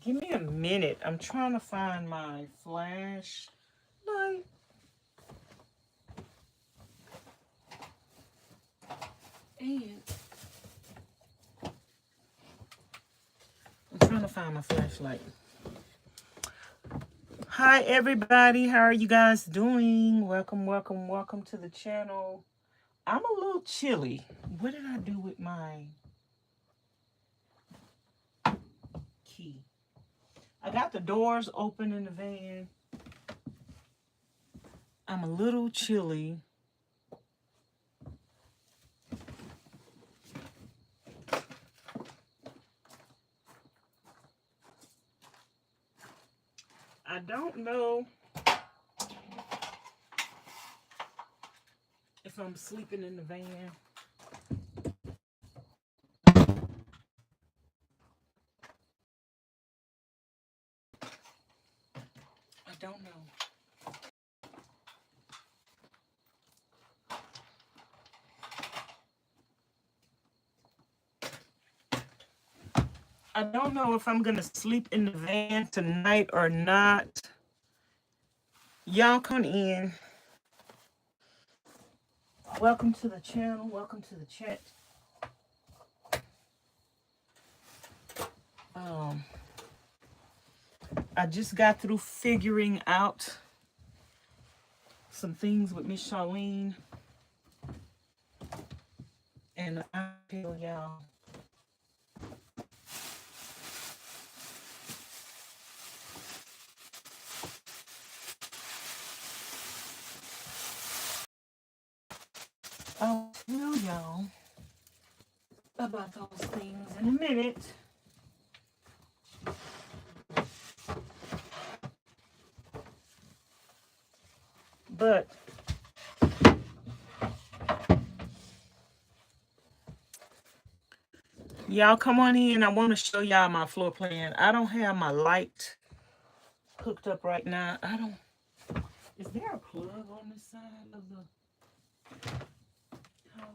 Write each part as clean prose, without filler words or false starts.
Give me a minute. I'm trying to find my flashlight. And I'm trying to find my flashlight. Hi, everybody. How are you guys doing? Welcome, welcome, welcome to the channel. I'm a little chilly. What did I do with my key? I got the doors open in the van. I'm a little chilly. I don't know if I'm sleeping in the van. I don't know. I don't know if I'm gonna sleep in the van tonight or not. Y'all come in. Welcome to the channel. Welcome to the chat. I just got through figuring out some things with Ms Charlene, and I tell y'all, I'll tell y'all about those things in a minute. But y'all come on in. I want to show y'all my floor plan. I don't have my light hooked up right now. Is there a plug on this side of the house?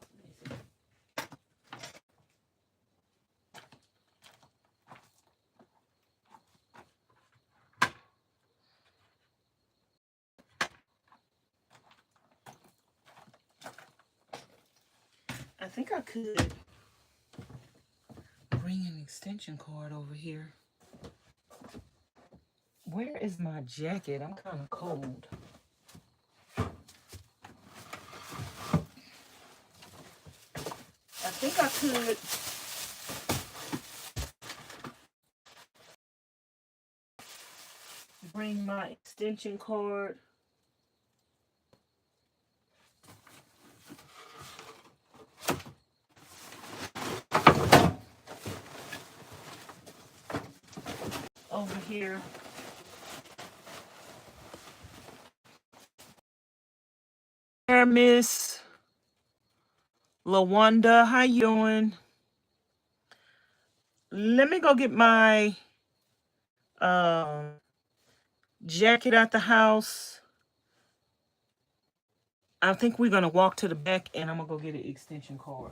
I think I could bring an extension cord over here. Where is my jacket? I'm kind of cold. I think I could bring my extension cord over here. There, Miss LaWanda, how you doing? Let me go get my jacket out the house. I think we're gonna walk to the back and I'm gonna go get an extension cord.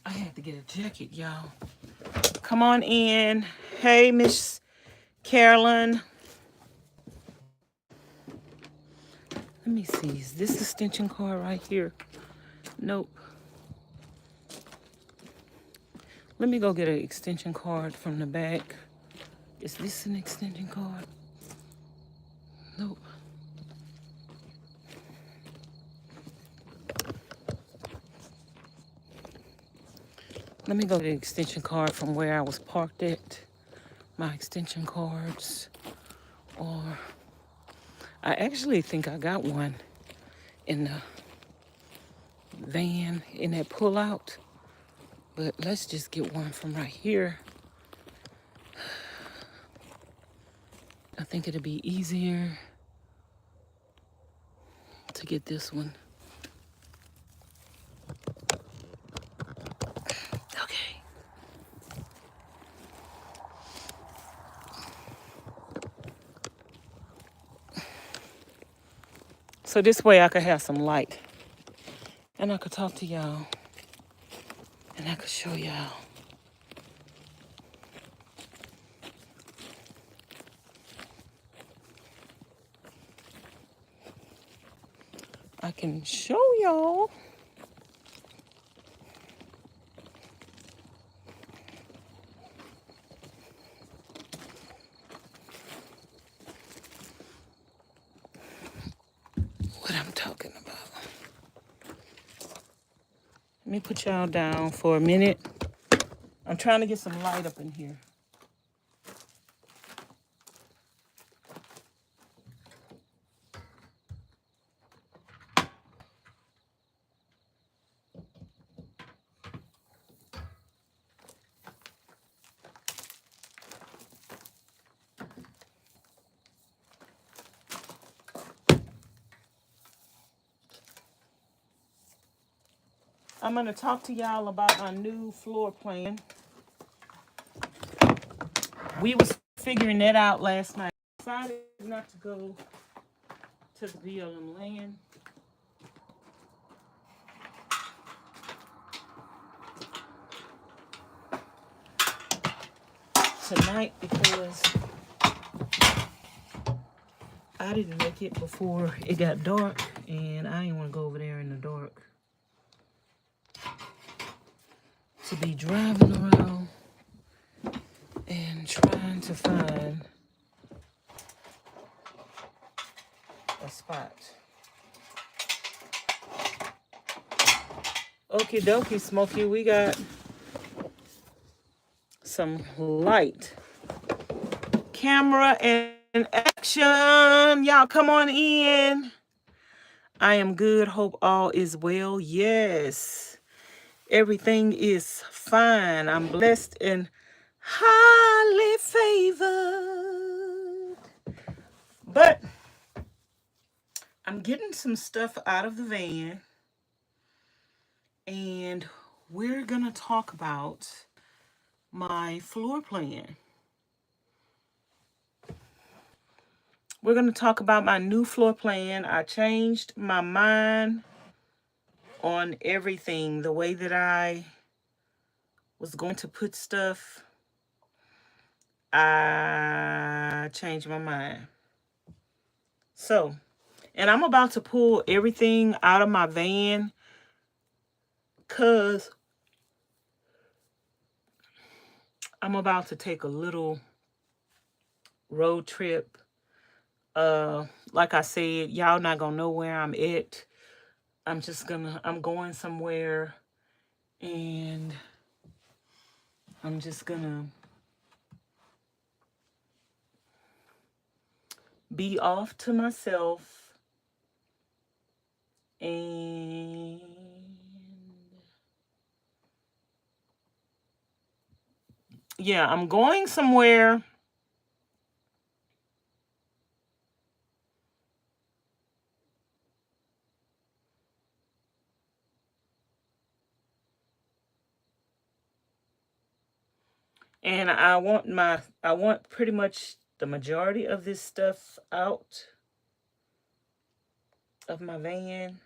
I had to get a jacket, y'all. Come on in. Hey, Miss Carolyn. Let me see. Is this extension cord right here? Nope. Let me go get an extension cord from the back. Is this an extension cord? Nope. Let me go to the extension cord from where I was parked at. My extension cords. Or I actually think I got one in the van in that pull out. But let's just get one from right here. I think it'll be easier to get this one. Okay. So this way I could have some light. And I could talk to y'all. And I could show y'all. I can show y'all. What I'm talking about. Let me put y'all down for a minute. I'm trying to get some light up in here. I'm going to talk to y'all about my new floor plan. We was figuring that out last night. I decided not to go to the BLM land. Tonight because I didn't make it before it got dark and I didn't want to go over there in the dark. To be driving around and trying to find a spot. Okie dokie, Smokey, we got some light. Camera and action. Y'all come on in. I am good. Hope all is well. Yes. Everything is fine. I'm blessed and highly favored. But I'm getting some stuff out of the van. And we're going to talk about my floor plan. We're going to talk about my new floor plan. I changed my mind on everything. The way that I was going to put stuff, I changed my mind. So, and I'm about to pull everything out of my van because I'm about to take a little road trip. Like I said, y'all not gonna know where I'm at. I'm going somewhere and I'm just gonna be off to myself and yeah, I'm going somewhere. And I want pretty much the majority of this stuff out of my van.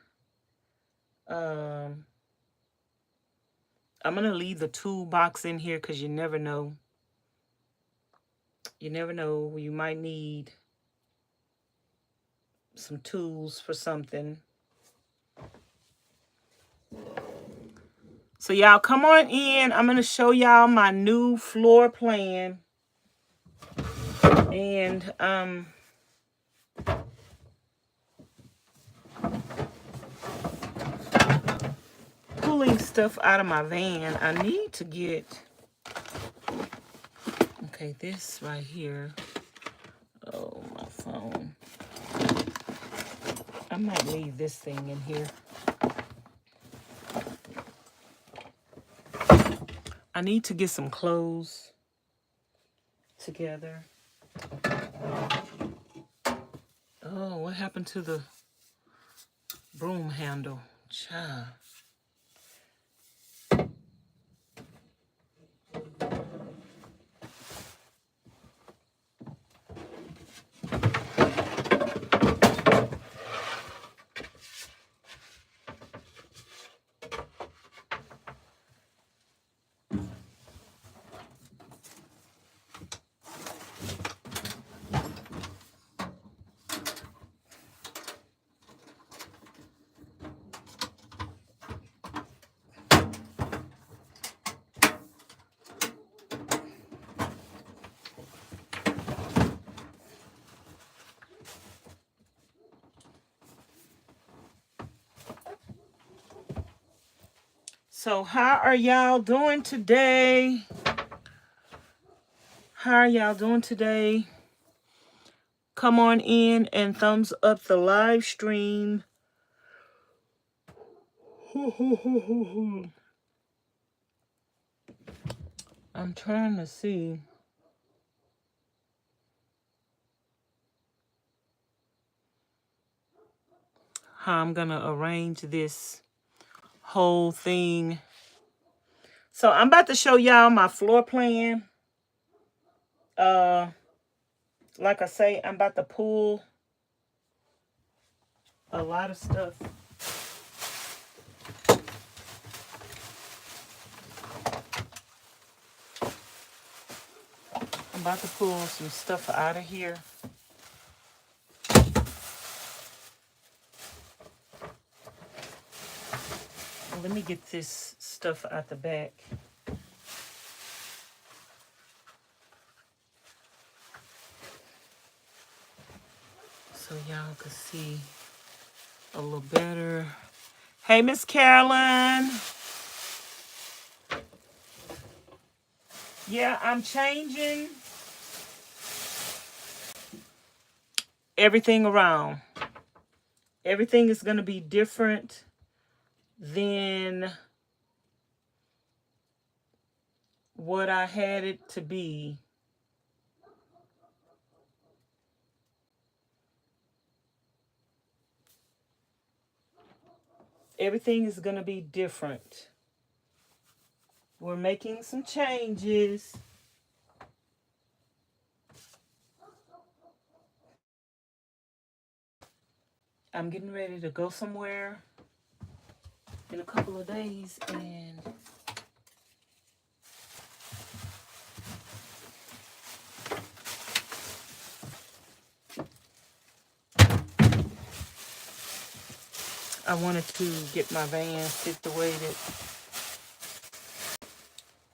I'm going to leave the toolbox in here because you never know. You never know. You might need some tools for something. So y'all come on in. I'm going to show y'all my new floor plan. And pulling stuff out of my van. I need to get, okay, this right here. Oh, my phone. I might leave this thing in here. I need to get some clothes together. Oh, what happened to the broom handle? Child. So how are y'all doing today? How are y'all doing today? Come on in and thumbs up the live stream. I'm trying to see how I'm gonna arrange this whole thing. So I'm about to show y'all my floor plan. Like I say, I'm about to pull a lot of stuff. I'm about to pull some stuff out of here. Let me get this stuff out the back. So y'all can see a little better. Hey, Ms Charlene. Yeah, I'm changing everything around. Everything is going to be different than what I had it to be. Everything is going to be different. We're making some changes. I'm getting ready to go somewhere in a couple of days, and I wanted to get my van situated,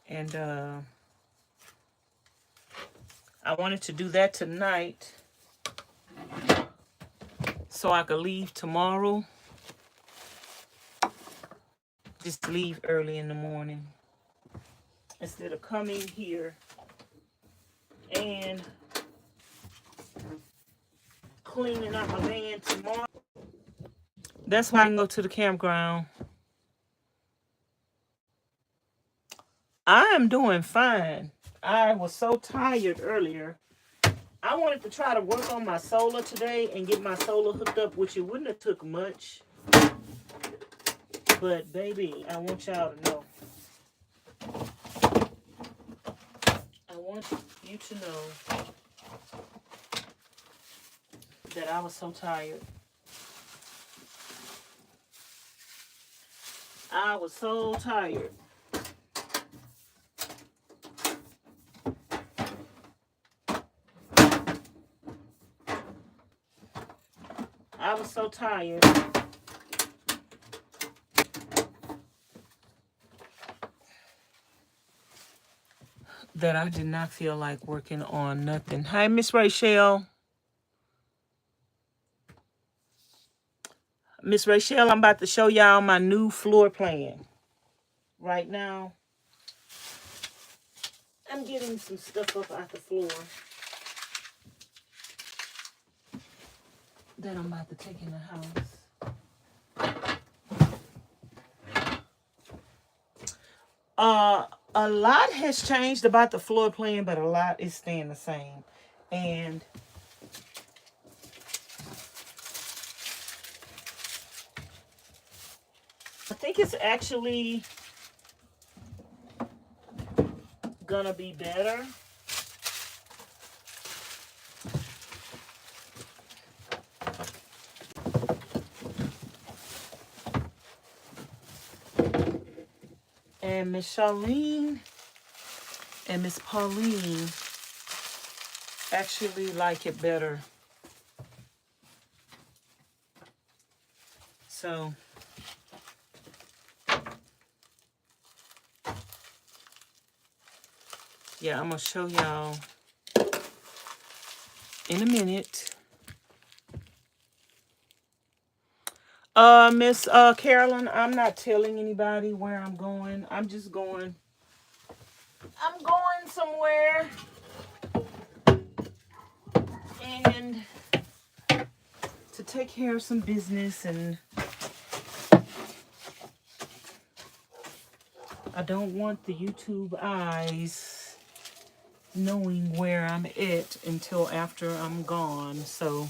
and I wanted to do that tonight so I could leave tomorrow. Just leave early in the morning instead of coming here and cleaning out my van tomorrow. That's why I can go to the campground. I am doing fine. I was so tired earlier. I wanted to try to work on my solar today and get my solar hooked up, which it wouldn't have took much. But baby, I want y'all to know. I want you to know that I was so tired. I was so tired. I was so tired that I did not feel like working on nothing. Hi, Miss Rachel. Miss Rachel, I'm about to show y'all my new floor plan. Right now, I'm getting some stuff up off the floor that I'm about to take in the house. A lot has changed about the floor plan, but a lot is staying the same. And I think it's actually gonna be better. And Ms Charlene and Ms Pauline actually like it better. So yeah, I'm gonna show y'all in a minute. Miss Carolyn, I'm not telling anybody where I'm going. I'm just going. I'm going somewhere and to take care of some business, and I don't want the YouTube eyes knowing where I'm at until after I'm gone. So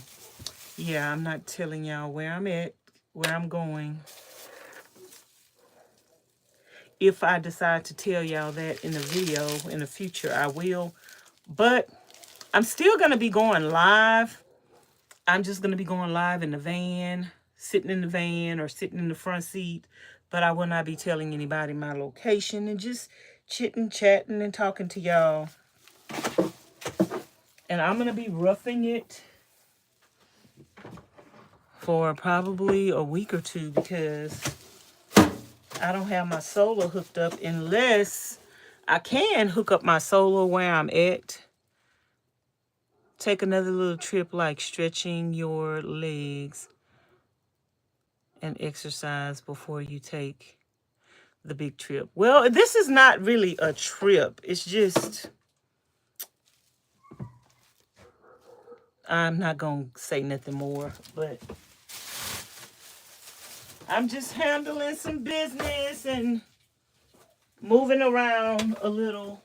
yeah, I'm not telling y'all where I'm at, where I'm going. If I decide to tell y'all that in the video in the future, I will. But I'm still going to be going live. I'm just going to be going live in the van, sitting in the van or sitting in the front seat. But I will not be telling anybody my location, and just chitting, chatting, and talking to y'all. And I'm going to be roughing it for probably a week or two, because I don't have my solar hooked up, unless I can hook up my solar where I'm at. Take another little trip, like stretching your legs and exercise before you take the big trip. Well, this is not really a trip. It's just, I'm not going to say nothing more, but I'm just handling some business and moving around a little.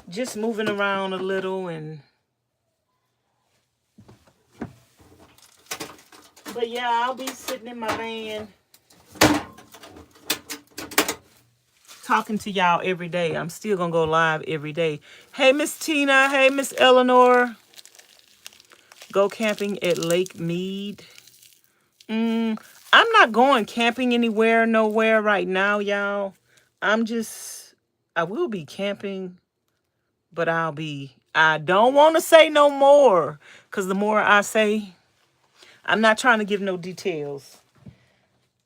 Just moving around a little, and but yeah, I'll be sitting in my van talking to y'all every day. I'm still gonna go live every day. Hey, Miss Tina. Hey, Miss Eleanor. Go camping at Lake Mead. I'm not going camping nowhere right now, y'all. I will be camping, but I don't want to say no more, because the more I say, I'm not trying to give no details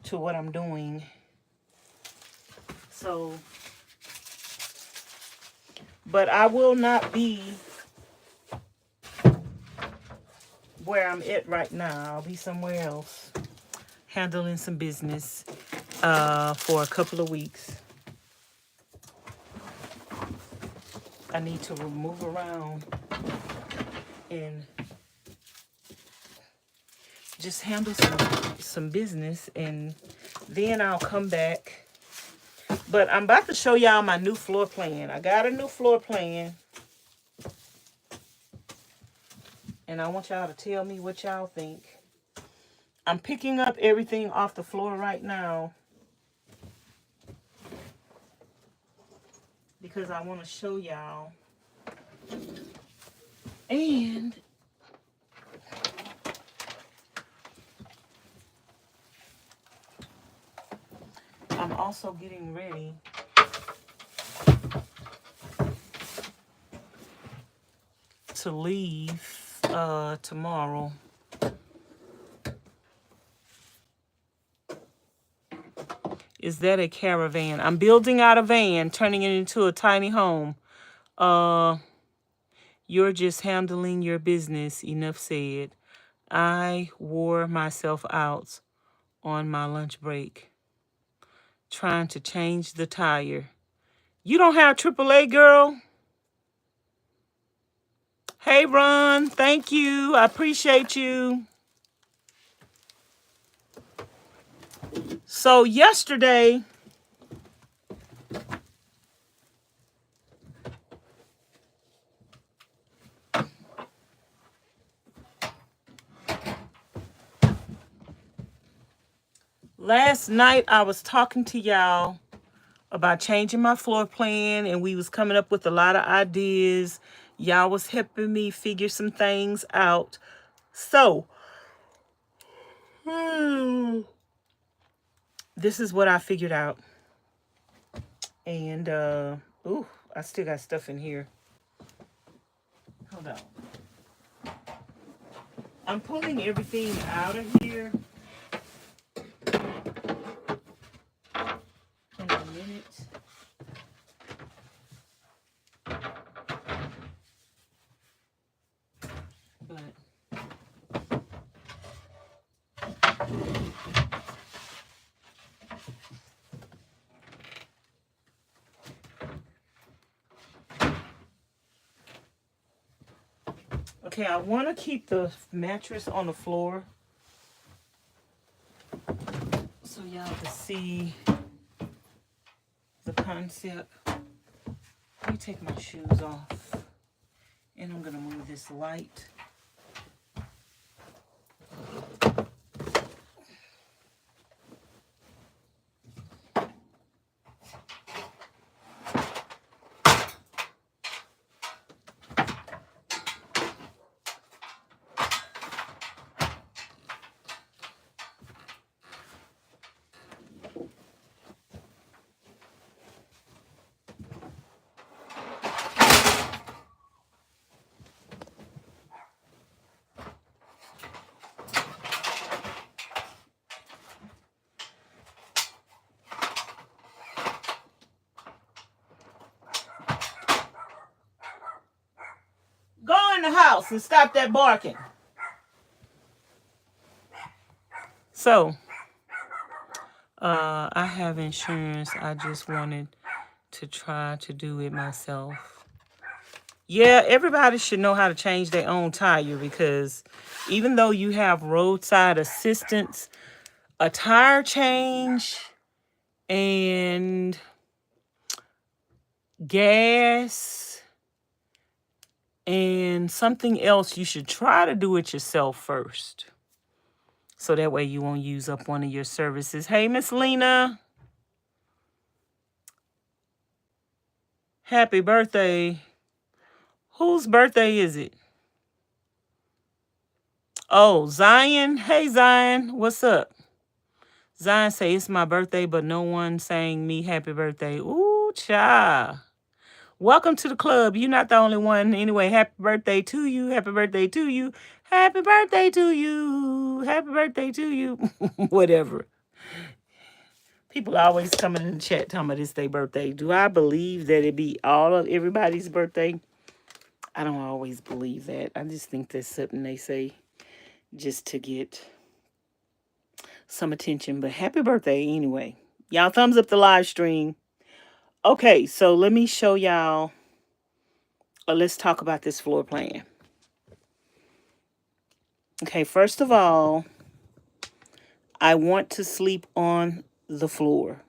to what I'm doing. So, but I will not be where I'm at right now. I'll be somewhere else, handling some business for a couple of weeks. I need to move around and just handle some business, and then I'll come back. But I'm about to show y'all my new floor plan. I got a new floor plan, and I want y'all to tell me what y'all think. I'm picking up everything off the floor right now because I want to show y'all. And I'm also getting ready to leave tomorrow. Is that a caravan? I'm building out a van, turning it into a tiny home. You're just handling your business. Enough said. I wore myself out on my lunch break trying to change the tire. You don't have AAA, girl? Hey, Ron. Thank you. I appreciate you. So yesterday, last night I was talking to y'all about changing my floor plan, and we was coming up with a lot of ideas. Y'all was helping me figure some things out. So, this is what I figured out. And, ooh, I still got stuff in here. Hold on. I'm pulling everything out of here in a minute. But okay, I want to keep the mattress on the floor so y'all can see the concept. Let me take my shoes off, and I'm going to move this light. Go in the house and stop that barking. So, I have insurance. I just wanted to try to do it myself. Yeah, everybody should know how to change their own tire, because even though you have roadside assistance, a tire change and gas and something else, you should try to do it yourself first. So that way you won't use up one of your services. Hey, Miss Lena. Happy birthday. Whose birthday is it? Oh, Zion. Hey, Zion. What's up? Zion say it's my birthday, but no one sang me happy birthday. Ooh, child. Welcome to the club. You're not the only one. Anyway, happy birthday to you. Happy birthday to you. Happy birthday to you. Happy birthday to you. Whatever. People always coming in the chat talking about it's their birthday. Do I believe that it be all of everybody's birthday? I don't always believe that. I just think that's something they say just to get some attention. But happy birthday anyway. Y'all thumbs up the live stream. Okay, so let me show y'all. Let's talk about this floor plan. Okay, first of all, I want to sleep on the floor.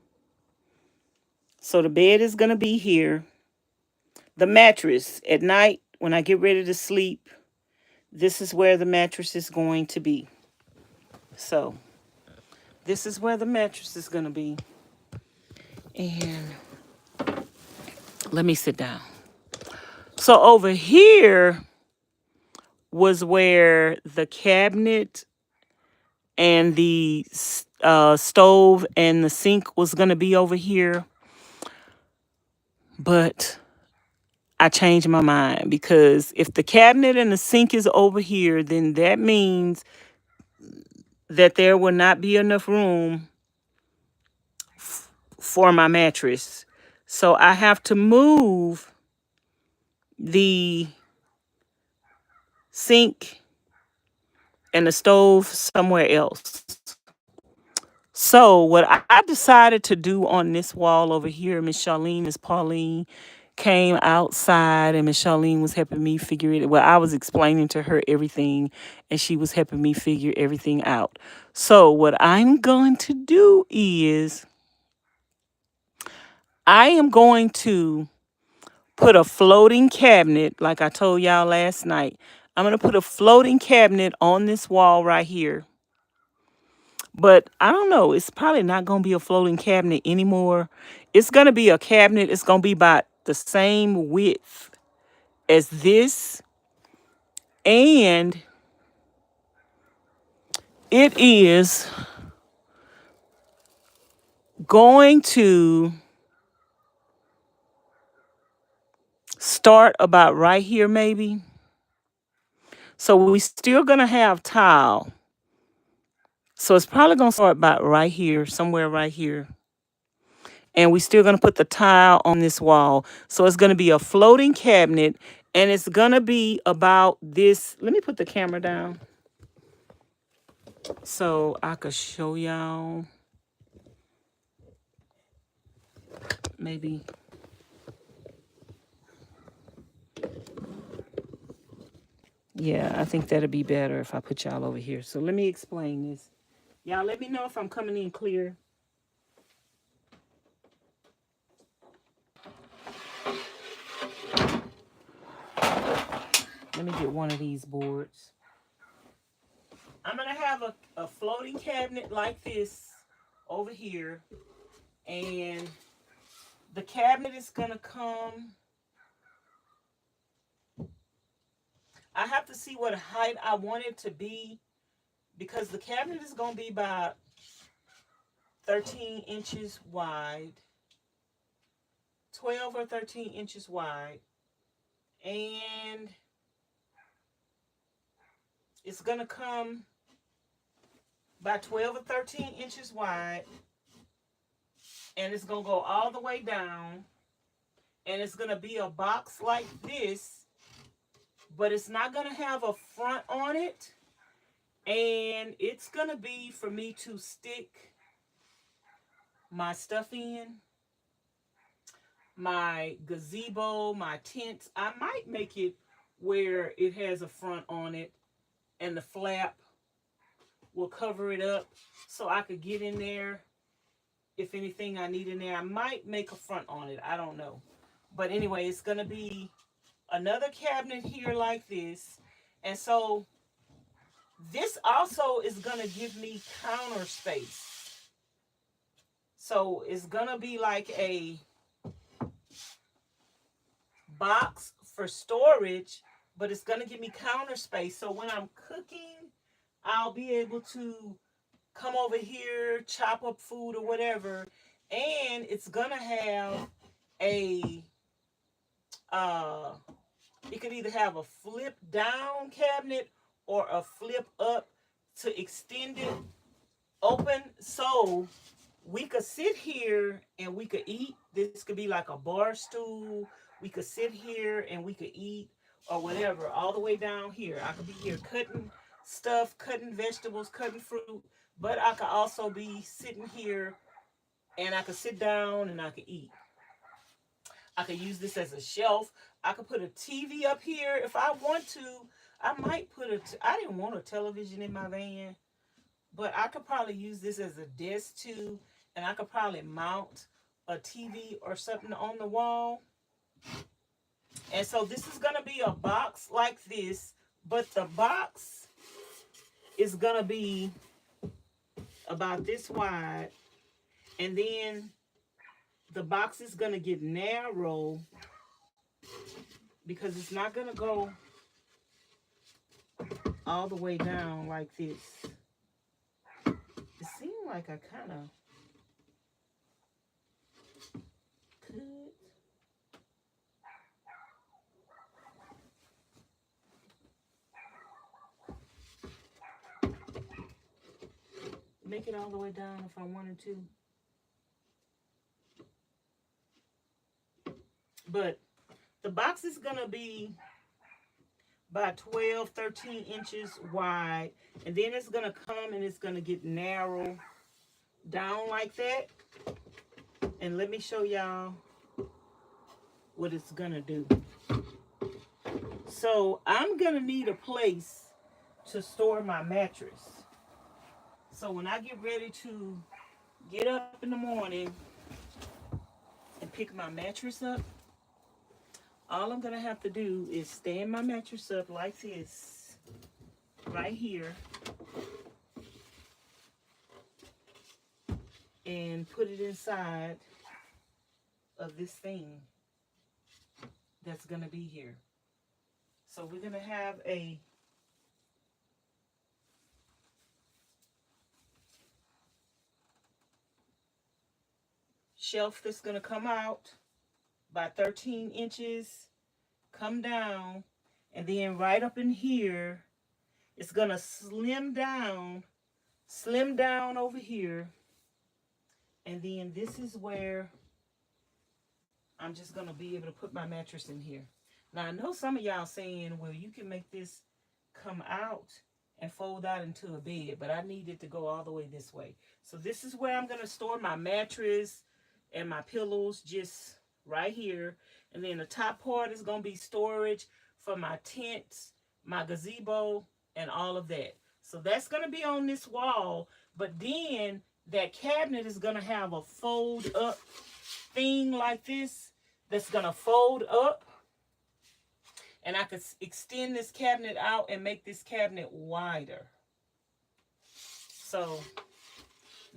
So the bed is going to be here. The mattress at night, when I get ready to sleep, this is where the mattress is going to be. So this is where the mattress is going to be. And let me sit down. So over here was where the cabinet and the stove and the sink was going to be over here. But I changed my mind, because if the cabinet and the sink is over here, then that means that there will not be enough room for my mattress. So I have to move the sink and the stove somewhere else. So what I decided to do on this wall over here, Ms Charlene, Ms Pauline came outside, and Ms Charlene was helping me figure it. Well, I was explaining to her everything, and she was helping me figure everything out. So what I'm going to do is I am going to put a floating cabinet, like I told y'all last night. I'm going to put a floating cabinet on this wall right here. But I don't know. It's probably not going to be a floating cabinet anymore. It's going to be a cabinet. It's going to be about the same width as this. And it is going to start about right here, maybe. So we still going to have tile. So it's probably going to start about right here, somewhere right here. And we still going to put the tile on this wall. So it's going to be a floating cabinet, and it's going to be about this. Let me put the camera down so I could show y'all. Maybe. Yeah, I think that'd be better if I put y'all over here. So let me explain this. Y'all let me know if I'm coming in clear. Let me get one of these boards. I'm going to have a floating cabinet like this over here. And the cabinet is going to come. I have to see what height I want it to be, because the cabinet is going to be about 13 inches wide. 12 or 13 inches wide. And it's going to come by 12 or 13 inches wide. And it's going to go all the way down. And it's going to be a box like this. But it's not going to have a front on it. And it's going to be for me to stick my stuff in. My gazebo, my tents. I might make it where it has a front on it. And the flap will cover it up so I could get in there. If anything I need in there, I might make a front on it. I don't know. But anyway, it's going to be another cabinet here like this. And so this also is going to give me counter space. So it's going to be like a box for storage, but it's going to give me counter space. So when I'm cooking, I'll be able to come over here, chop up food or whatever. And it's going to have a, it could either have a flip down cabinet or a flip up to extend it open. So we could sit here and we could eat. This could be like a bar stool. We could sit here and we could eat or whatever, all the way down here. I could be here cutting stuff, cutting vegetables, cutting fruit. But I could also be sitting here and I could sit down and I could eat. I could use this as a shelf. I could put a TV up here if I want to. I might put I didn't want a television in my van, but I could probably use this as a desk too. And I could probably mount a TV or something on the wall. And so this is going to be a box like this, but the box is going to be about this wide. And then the box is going to get narrow because it's not going to go all the way down like this. It seemed like I kind of could. make it all the way down if I wanted to. But the box is going to be by 12, 13 inches wide. And then it's going to come and it's going to get narrow down like that. And let me show y'all what it's going to do. So I'm going to need a place to store my mattress. So when I get ready to get up in the morning and pick my mattress up, all I'm going to have to do is stand my mattress up like this, right here, and put it inside of this thing that's going to be here. So we're going to have a shelf that's going to come out by 13 inches, come down, and then right up in here, it's going to slim down over here. And then this is where I'm just going to be able to put my mattress in here. Now, I know some of y'all saying, well, you can make this come out and fold out into a bed, but I need it to go all the way this way. So this is where I'm going to store my mattress and my pillows, just right here. And then the top part is going to be storage for my tents, my gazebo, and all of that. So that's going to be on this wall. But then that cabinet is going to have a fold up thing like this that's going to fold up. And I could extend this cabinet out and make this cabinet wider. So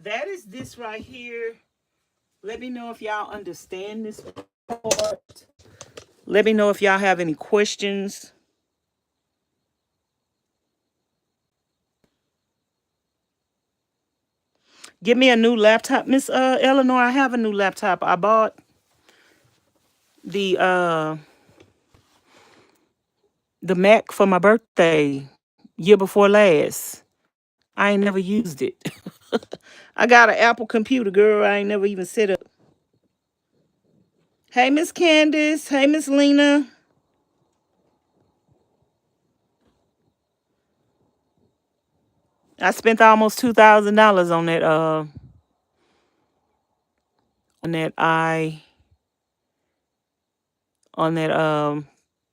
that is this right here. Let me know if y'all understand this part. Let me know if y'all have any questions. Give me a new laptop. Miss Eleanor, I have a new laptop. I bought the Mac for my birthday year before last. I ain't never used it. I got an Apple computer, girl. I ain't never even set up. Hey, Miss Candace. Hey, Miss Lena. I spent almost $2,000 on that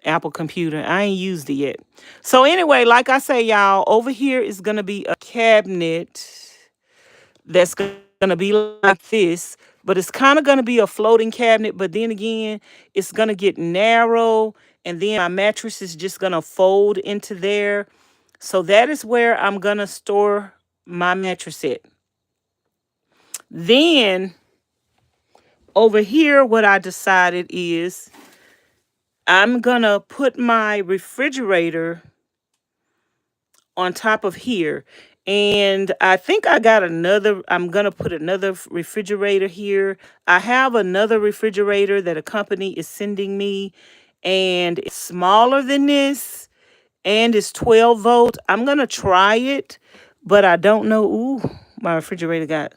Apple computer. I ain't used it yet. So anyway, like I say, y'all, over here is gonna be a cabinet that's gonna be like this, but it's kind of gonna be a floating cabinet. But then again, it's gonna get narrow, and then my mattress is just gonna fold into there. So that is where I'm gonna store my mattress at. Then over here, what I decided is I'm gonna put my refrigerator on top of here. And I think I got I'm going to put another refrigerator here. I have another refrigerator that a company is sending me, and it's smaller than this, and it's 12 volt. I'm going to try it, but I don't know. Ooh, my refrigerator got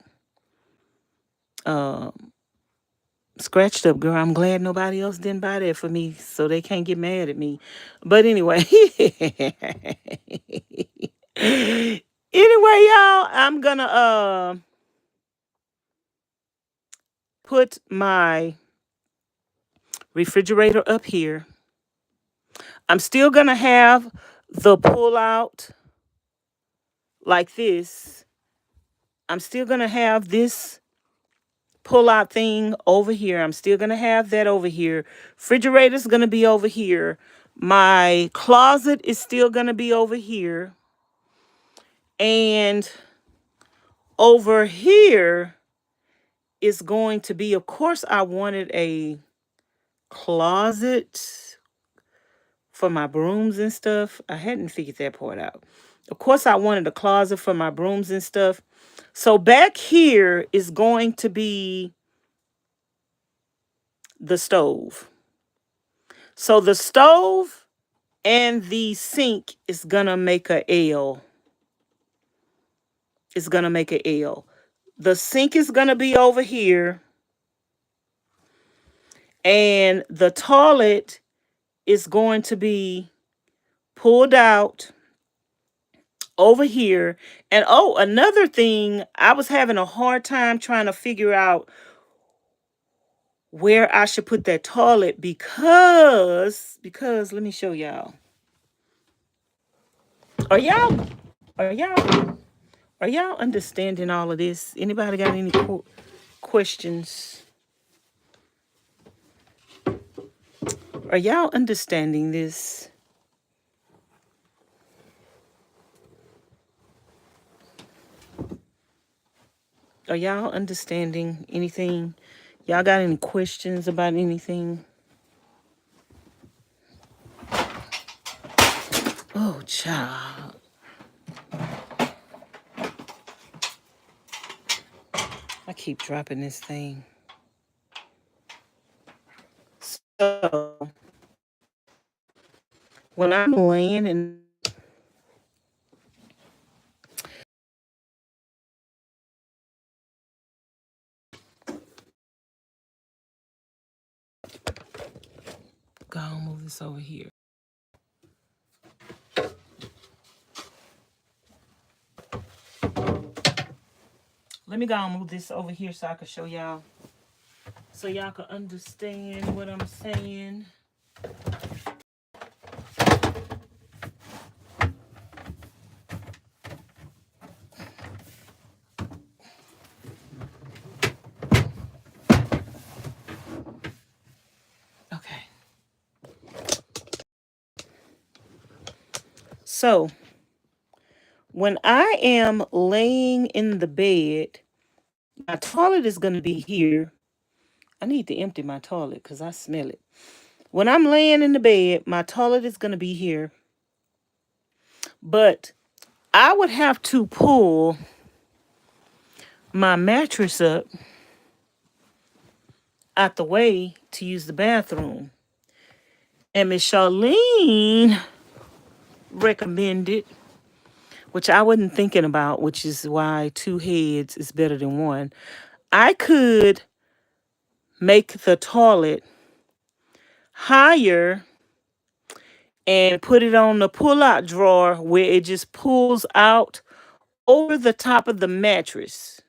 scratched up, girl. I'm glad nobody else didn't buy that for me, so they can't get mad at me. But anyway. Anyway, y'all, I'm gonna put my refrigerator up here. I'm still gonna have the pull out like this. I'm still gonna have this pull out thing over here. I'm still gonna have that over here. Refrigerator's gonna be over here. My closet is still gonna be over here. And over here is going to be, of course, I wanted a closet for my brooms and stuff. I hadn't figured that part out. Of course, I wanted a closet for my brooms and stuff. So back here is going to be the stove. So the stove and the sink is going to make a L. is going to make an L. The sink is going to be over here. And the toilet is going to be pulled out over here. And oh, another thing, I was having a hard time trying to figure out where I should put that toilet because let me show y'all. Are y'all are y'all are y'all understanding all of this? Anybody got any questions? Are y'all understanding this? Are y'all understanding anything? Y'all got any questions about anything? Oh, child. I keep dropping this thing. So, when I'm laying in go on, move this over here. Let me go and move this over here so I can show y'all. So y'all can understand what I'm saying. Okay. So, when I am laying in the bed, my toilet is going to be here. I need to empty my toilet because I smell it. When I'm laying in the bed, my toilet is going to be here. But I would have to pull my mattress up out the way to use the bathroom. And Ms Charlene recommended, which I wasn't thinking about, which is why 2 heads is better than 1. I could make the toilet higher and put it on the pull-out drawer where it just pulls out over the top of the mattress.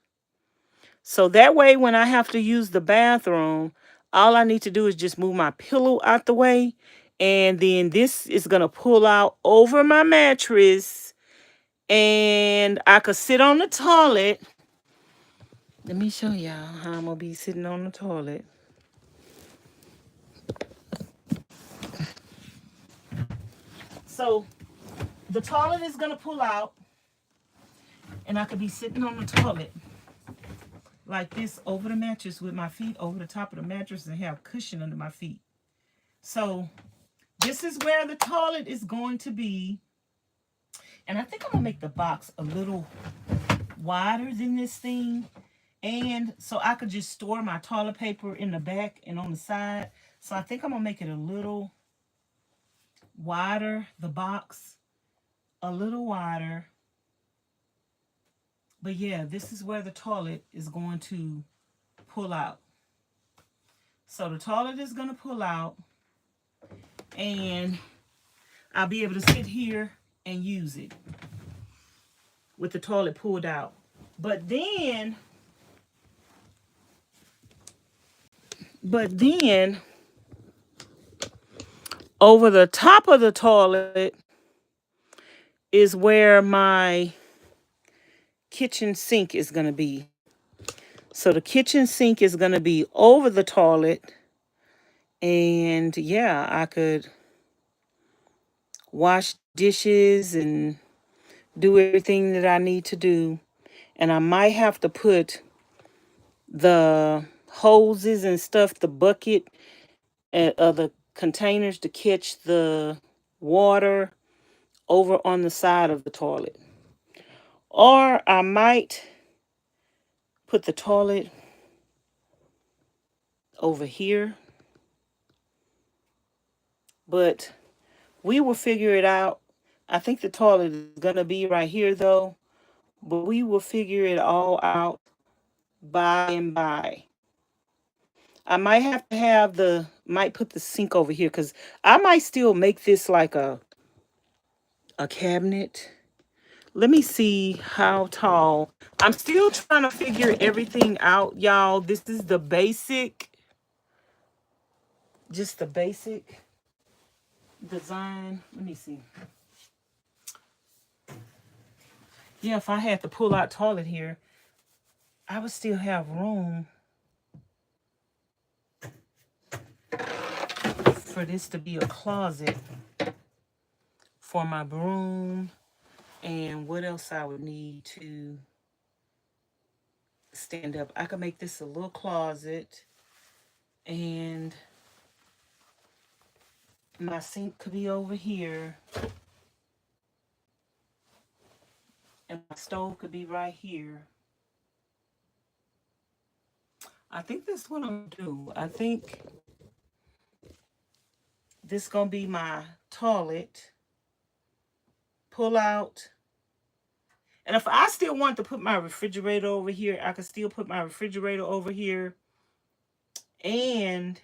So that way, when I have to use the bathroom, all I need to do is just move my pillow out the way. And then this is going to pull out over my mattress. And I could sit on the toilet. Let me show y'all how I'm going to be sitting on the toilet. So the toilet is going to pull out. And I could be sitting on the toilet like this over the mattress with my feet over the top of the mattress and have cushion under my feet. So this is where the toilet is going to be. And I think I'm going to make the box a little wider than this thing. And so I could just store my toilet paper in the back and on the side. So I think I'm going to make it a little wider, the box, a little wider. But yeah, this is where the toilet is going to pull out. So the toilet is going to pull out. And I'll be able to sit here and use it with the toilet pulled out. But then over the top of the toilet is where my kitchen sink is going to be. So the kitchen sink is going to be over the toilet. And yeah, I could wash dishes and do everything that I need to do. And I might have to put the hoses and stuff, the bucket, the containers to catch the water over on the side of the toilet. Or I might put the toilet over here. But we will figure it out. I think the toilet is going to be right here, though, but we will figure it all out by and by. I might have to might put the sink over here because I might still make this like a cabinet. Let me see how tall. I'm still trying to figure everything out, y'all. This is the basic, just the basic design. Let me see. Yeah, if I had to pull out toilet here, I would still have room for this to be a closet for my broom. And what else I would need to stand up. I could make this a little closet, and my sink could be over here, and my stove could be right here. I think that's what I'm gonna do. I think this gonna be my toilet. Pull out. And if I still want to put my refrigerator over here, I could still put my refrigerator over here. And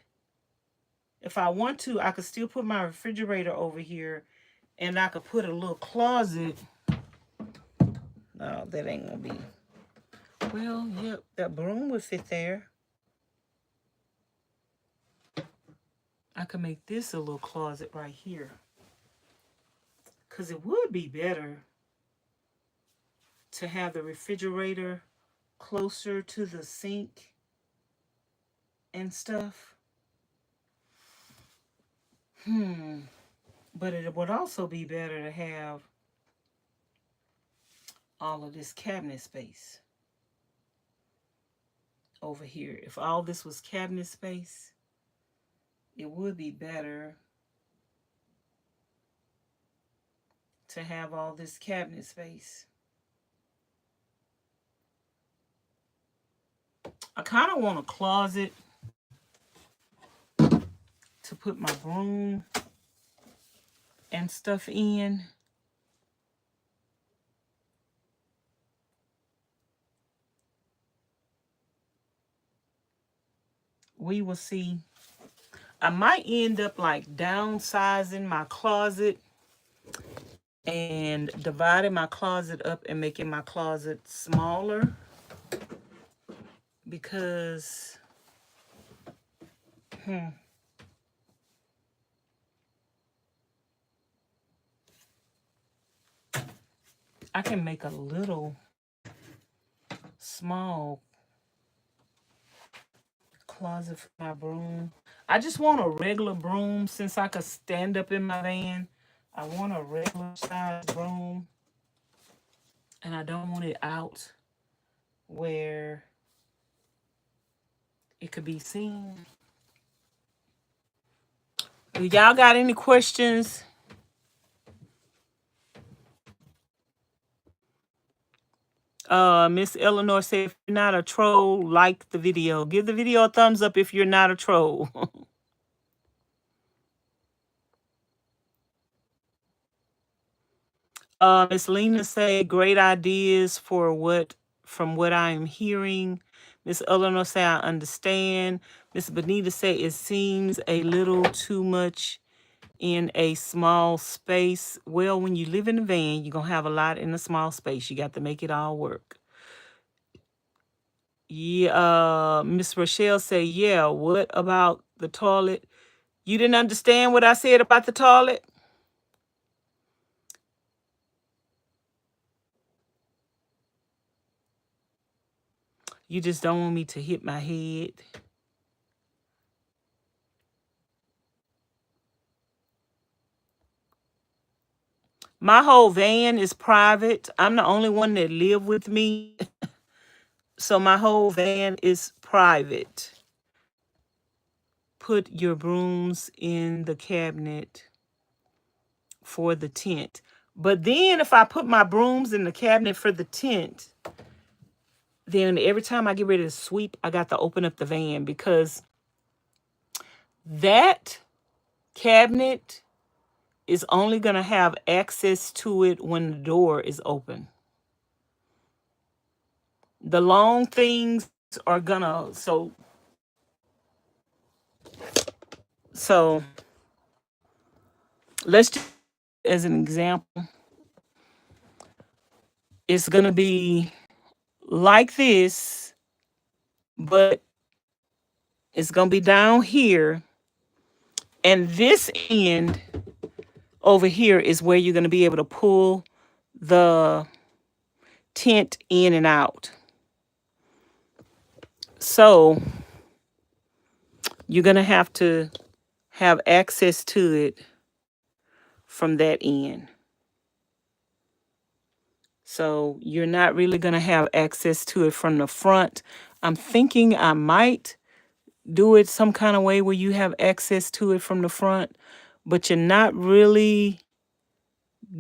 if I want to, I could still put my refrigerator over here, and I could put a little closet. No, that ain't gonna be. Well, yep, that broom would fit there. I could make this a little closet right here. Because it would be better to have the refrigerator closer to the sink and stuff. But it would also be better to have all of this cabinet space over here. If all this was cabinet space, it would be better to have all this cabinet space. I kind of want a closet to put my broom and stuff in. We will see. I might end up like downsizing my closet and dividing my closet up and making my closet smaller, because I can make a little small closet for my broom. I just want a regular broom since I could stand up in my van. I want a regular size broom, and I don't want it out where it could be seen. Do y'all got any questions? Miss Eleanor said, if you're not a troll, like the video. Give the video a thumbs up if you're not a troll. Miss Lena say, great ideas from what I'm hearing. Miss Eleanor say, I understand. Miss Benita say, it seems a little too much in a small space. Well, when you live in a van, you're going to have a lot in a small space. You got to make it all work. Yeah, Miss Rochelle say, yeah, what about the toilet? You didn't understand what I said about the toilet? You just don't want me to hit my head. My whole van is private. I'm the only one that live with me. So my whole van is private. Put your brooms in the cabinet for the tent. But then if I put my brooms in the cabinet for the tent, then every time I get ready to sweep, I got to open up the van, because that cabinet is only going to have access to it when the door is open. The long things are gonna, so let's just as an example, it's gonna be like this, but it's gonna be down here, and this end over here is where you're gonna be able to pull the tent in and out. So you're gonna have access to it from that end. So you're not really gonna have access to it from the front. I'm thinking I might do it some kind of way where you have access to it from the front, but you're not really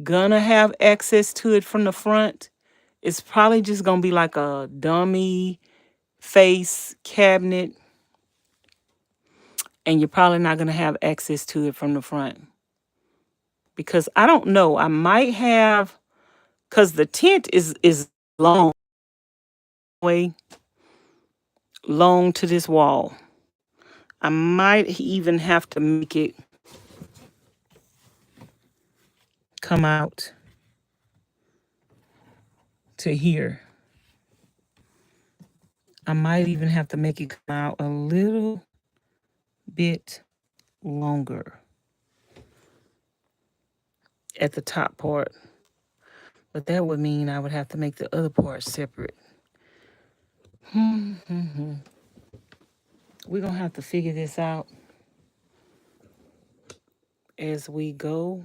gonna have access to it from the front. It's probably just gonna be like a dummy face cabinet, and you're probably not gonna have access to it from the front. Because I don't know, I might have, because the tent is long way long to this wall. I might even have to make it come out to here. I might even have to make it come out a little bit longer at the top part. But that would mean I would have to make the other part separate. We're going to have to figure this out as we go.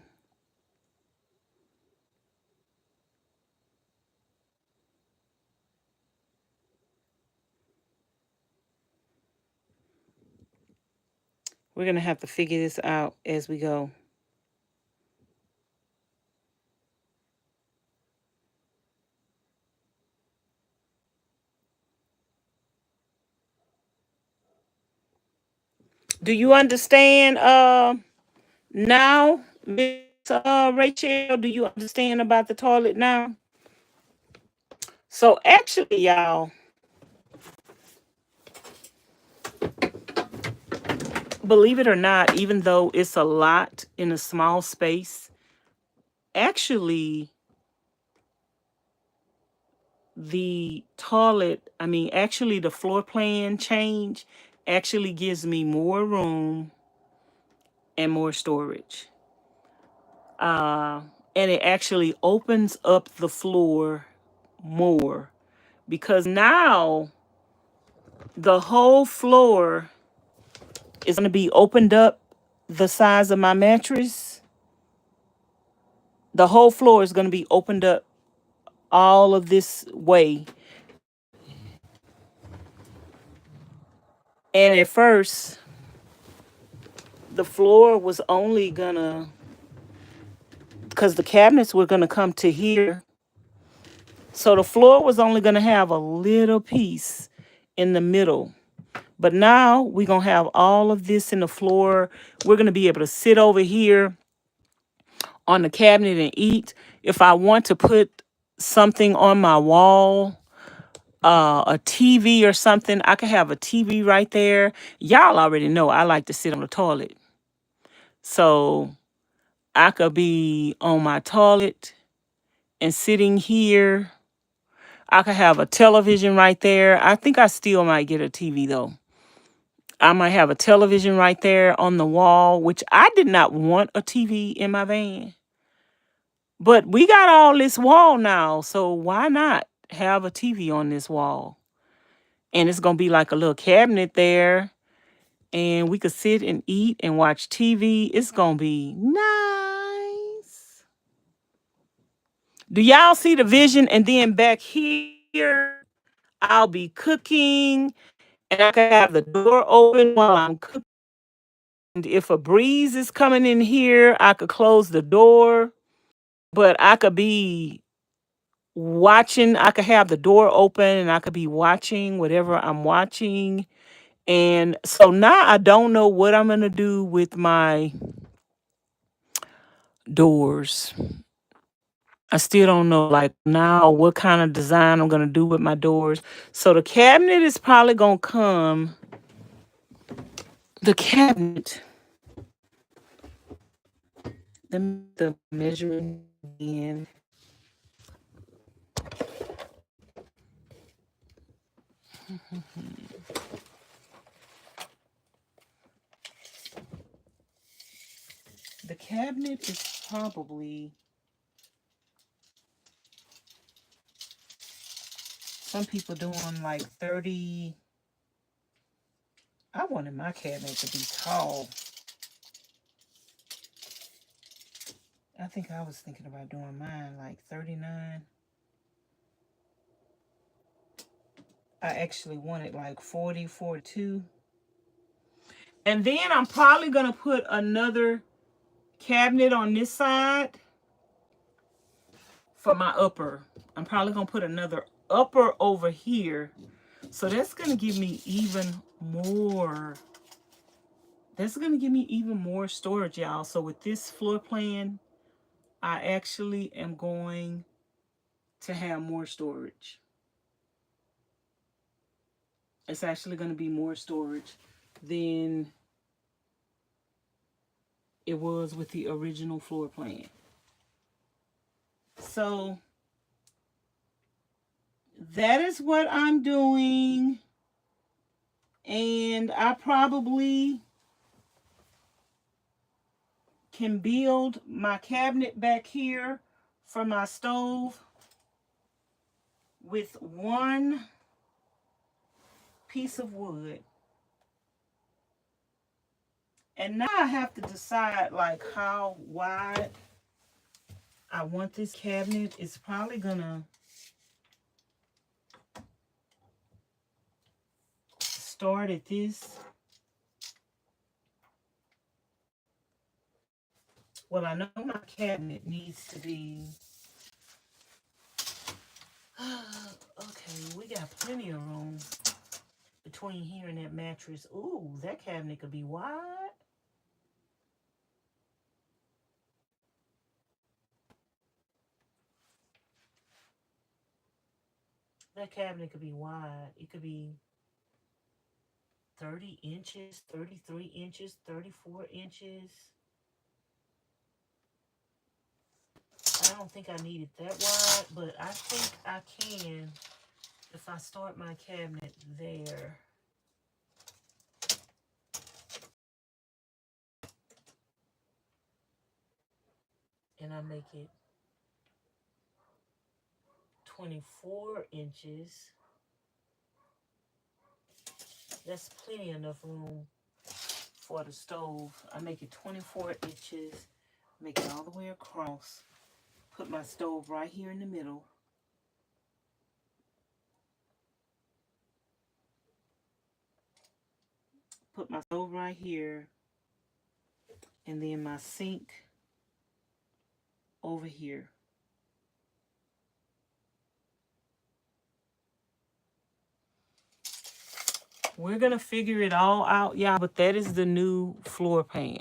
We're going to have to figure this out as we go. Do you understand now, Miss Rachel? Do you understand about the toilet now? So actually, y'all, believe it or not, even though it's a lot in a small space, actually actually the floor plan change actually gives me more room and more storage. And it actually opens up the floor more, because now the whole floor is going to be opened up the size of my mattress. The whole floor is going to be opened up all of this way. And at first, the floor was only gonna, because the cabinets were gonna come to here. So the floor was only gonna have a little piece in the middle. But now we're gonna have all of this in the floor. We're gonna be able to sit over here on the cabinet and eat. If I want to put something on my wall, a TV or something, I could have a TV right there. Y'all already know I like to sit on the toilet. So I could be on my toilet and sitting here. I could have a television right there. I think I still might get a TV though. I might have a television right there on the wall, which I did not want a TV in my van. But we got all this wall now, so why not have a TV on this wall? And it's going to be like a little cabinet there, and we could sit and eat and watch TV. It's going to be nice. Do y'all see the vision? And then back here, I'll be cooking, and I can have the door open while I'm cooking. And if a breeze is coming in here, I could close the door, but I could be watching. I could have the door open and I could be watching whatever I'm watching. And so now I don't know what I'm going to do with my doors. I still don't know like now what kind of design I'm gonna do with my doors. So the cabinet is probably gonna come. The cabinet. Let me get the measuring in. The cabinet is probably, some people doing like 30. I wanted my cabinet to be tall. I think I was thinking about doing mine like 39. I actually wanted like 40, 42. And then I'm probably going to put another cabinet on this side for my upper. I'm probably going to put another upper over here. So that's going to give me even more. That's going to give me even more storage, y'all. So with this floor plan, I actually am going to have more storage. It's actually going to be more storage than it was with the original floor plan. So that is what I'm doing. And I probably can build my cabinet back here for my stove with one piece of wood. And now I have to decide like how wide I want this cabinet. It's probably gonna start at this. Well, I know my cabinet needs to be, okay, we got plenty of room between here and that mattress. Ooh, that cabinet could be wide. That cabinet could be wide. It could be 30 inches, 33 inches, 34 inches. I don't think I need it that wide, but I think I can if I start my cabinet there. And I make it 24 inches. That's plenty enough room for the stove. I make it 24 inches, make it all the way across. Put my stove right here in the middle. Put my stove right here. And then my sink over here. We're going to figure it all out, y'all, but that is the new floor plan.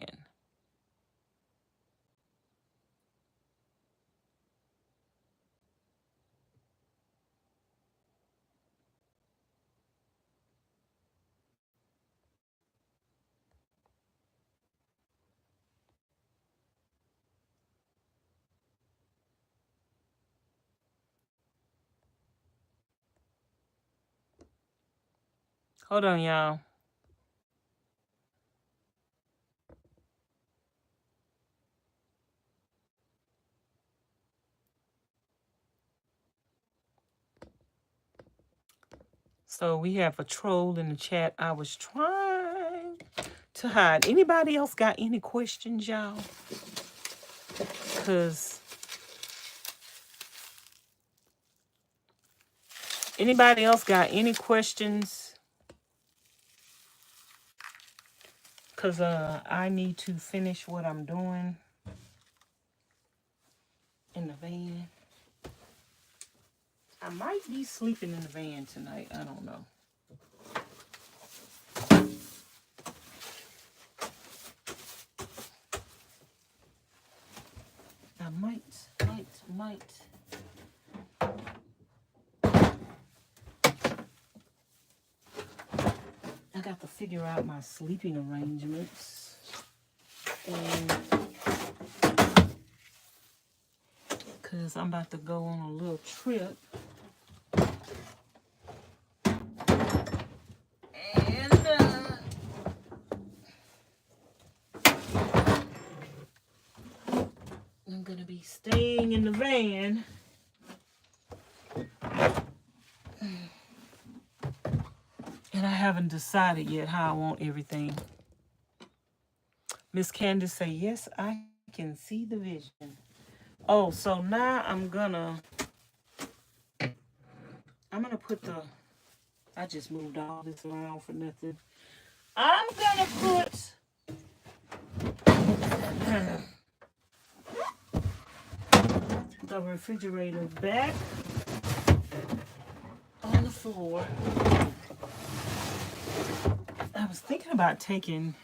Hold on, y'all. So we have a troll in the chat. I was trying to hide. Anybody else got any questions, y'all? Because anybody else got any questions? Because I need to finish what I'm doing in the van. I might be sleeping in the van tonight. I don't know. I might light. I got to figure out my sleeping arrangements. And because I'm about to go on a little trip. And I'm going to be staying in the van. And I haven't decided yet how I want everything. Miss Candace say, yes, I can see the vision. Oh, so now I'm gonna put the, I just moved all this around for nothing. I'm gonna put the refrigerator back on the floor. I was thinking about taking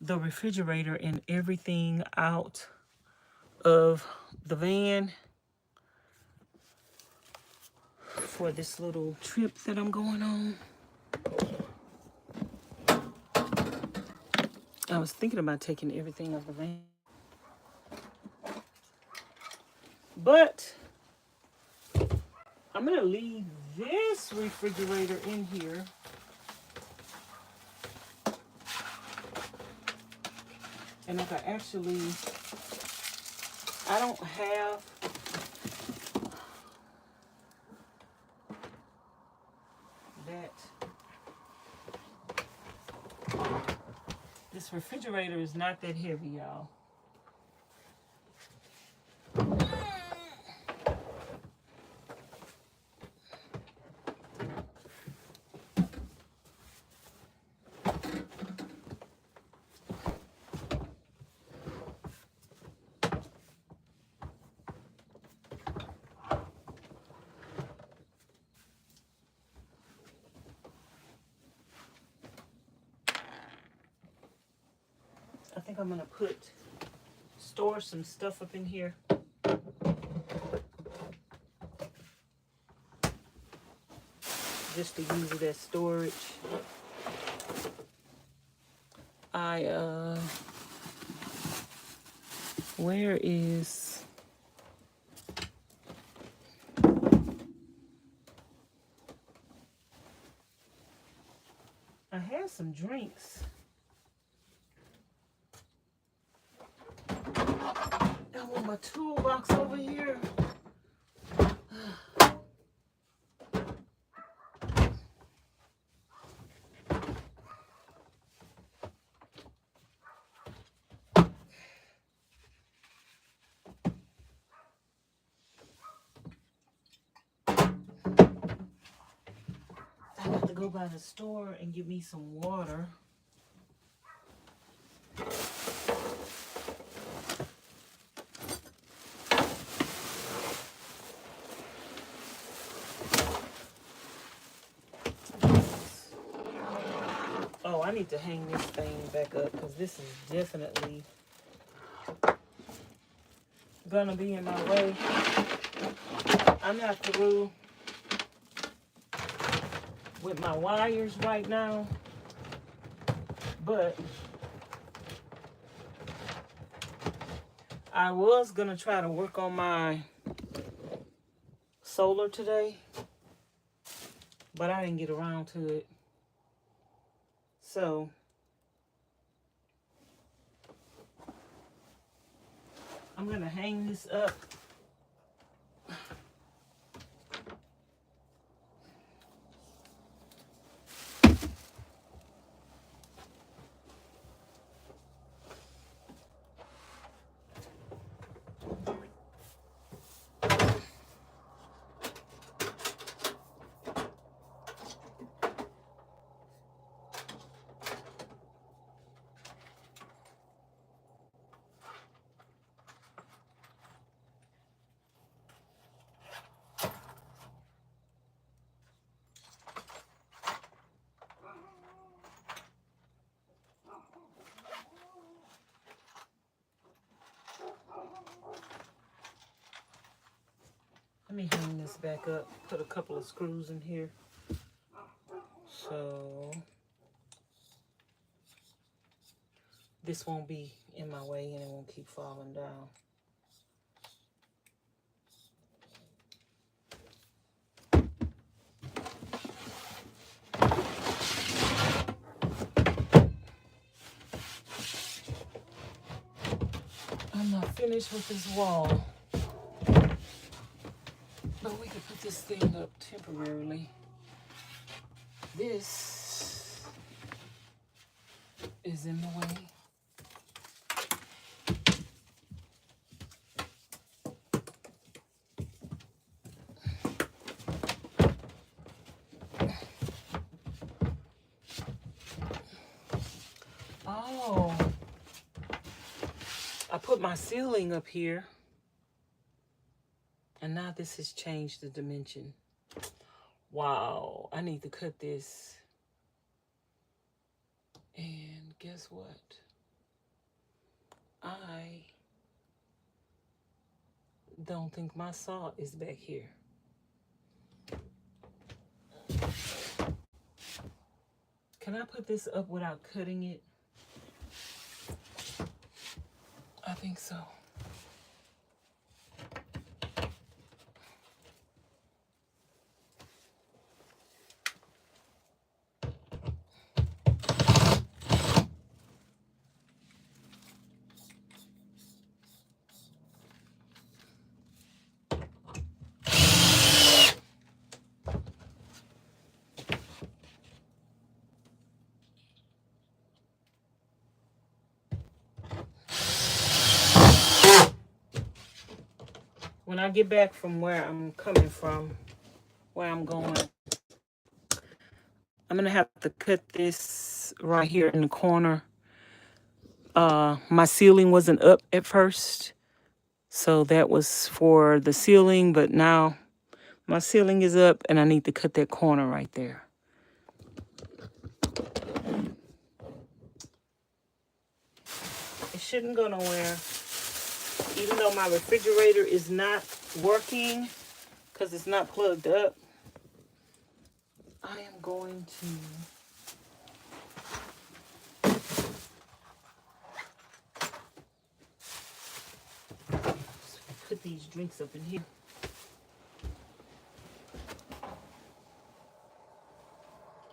the refrigerator and everything out of the van for this little trip that I'm going on. I was thinking about taking everything out of the van. But I'm going to leave this refrigerator in here. And if I actually, I don't have that. This refrigerator is not that heavy, y'all. I think I'm gonna store some stuff up in here. Just to use it as storage. Where is, I had some drinks. I want my toolbox over here. I have to go by the store and get me some water. Oh, I need to hang this thing back up because this is definitely gonna be in my way. I'm not through with my wires right now, but I was gonna try to work on my solar today, but I didn't get around to it. So I'm gonna hang this up. Let me hang this back up. Put a couple of screws in here. So this won't be in my way and it won't keep falling down. I'm not finished with this wall, but we can put this thing up temporarily. This is in the way. Oh, I put my ceiling up here, and now this has changed the dimension. Wow, I need to cut this. And guess what? I don't think my saw is back here. Can I put this up without cutting it? I think so. When I get back from where I'm coming from, where I'm going, I'm gonna have to cut this right here in the corner. My ceiling wasn't up at first, so that was for the ceiling, but now my ceiling is up and I need to cut that corner right there. It shouldn't go nowhere. Even though my refrigerator is not working because it's not plugged up, I am going to put these drinks up in here.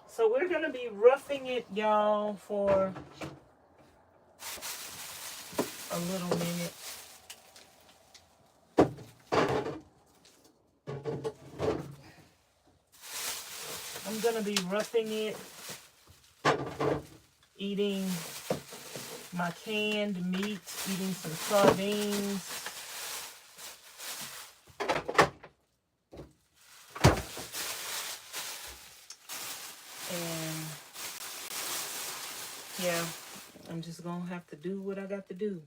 So we're going to be roughing it, y'all, for a little minute. I'm going to be roughing it, eating my canned meat, eating some sardines. And yeah, I'm just going to have to do what I got to do.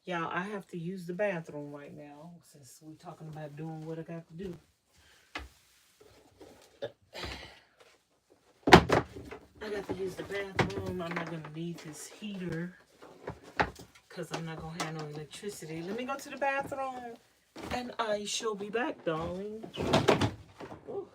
Y'all, I have to use the bathroom right now since we're talking about doing what I got to do. I got to use the bathroom. I'm not going to need this heater because I'm not going to have no electricity. Let me go to the bathroom and I shall be back, darling. Ooh.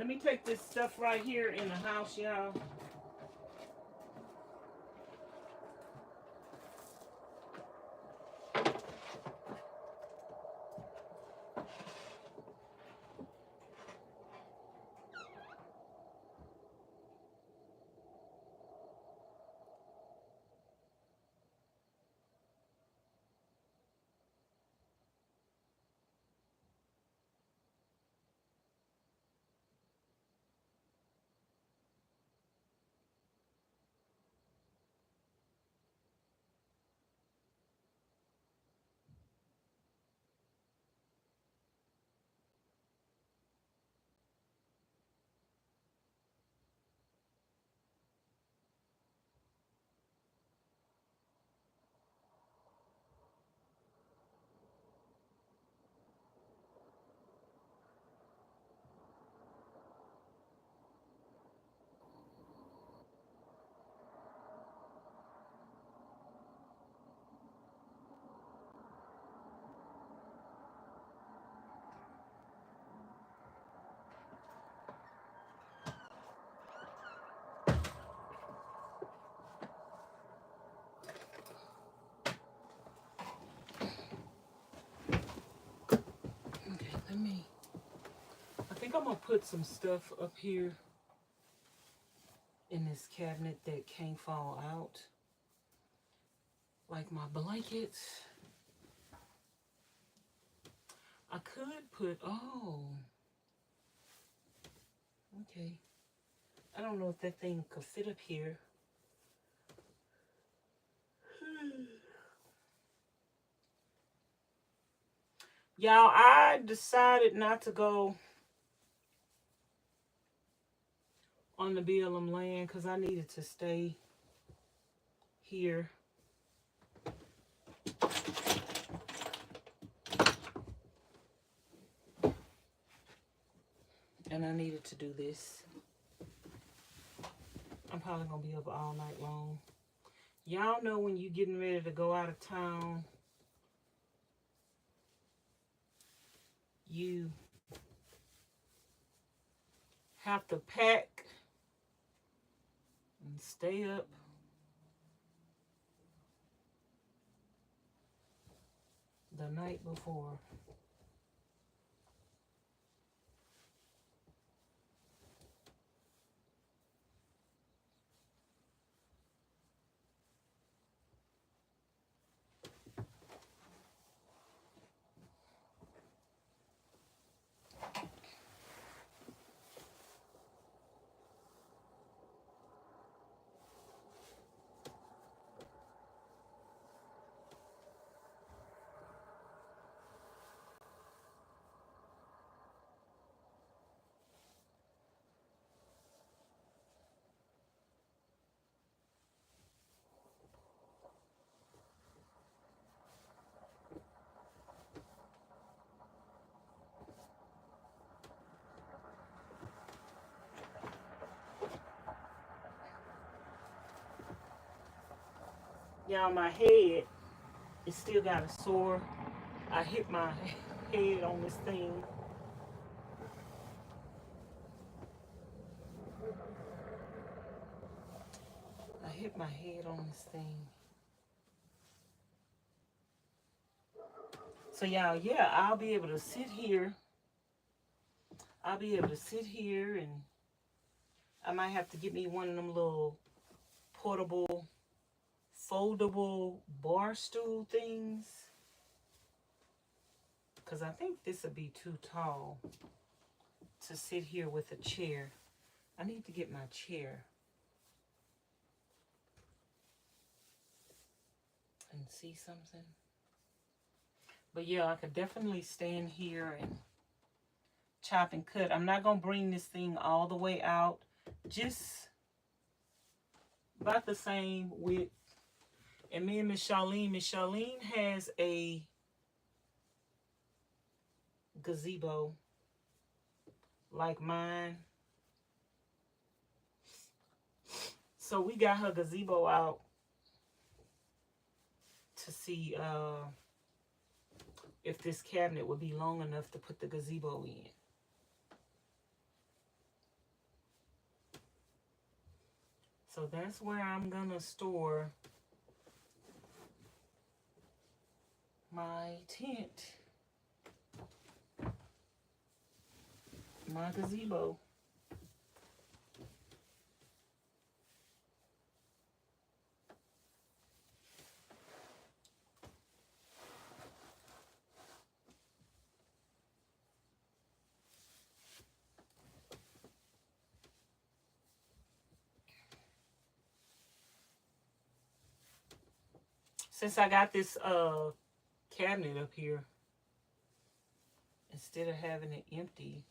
Let me take this stuff right here in the house, y'all. I think I'm gonna put some stuff up here in this cabinet that can't fall out. Like my blankets. I could put, oh. Okay. I don't know if that thing could fit up here. Y'all, I decided not to go on the BLM land because I needed to stay here. And I needed to do this. I'm probably going to be up all night long. Y'all know when you're getting ready to go out of town, you have to pack and stay up the night before. Y'all, my head, it still got a sore. I hit my head on this thing. I hit my head on this thing. So y'all, yeah, I'll be able to sit here. I'll be able to sit here, and I might have to get me one of them little portable, foldable bar stool things. Because I think this would be too tall to sit here with a chair. I need to get my chair and see something. But yeah, I could definitely stand here and chop and cut. I'm not going to bring this thing all the way out. Just about the same width. And me and Ms Charlene has a gazebo like mine. So we got her gazebo out to see if this cabinet would be long enough to put the gazebo in. So that's where I'm gonna store my tent, my gazebo. Since I got this cabinet up here, instead of having it empty,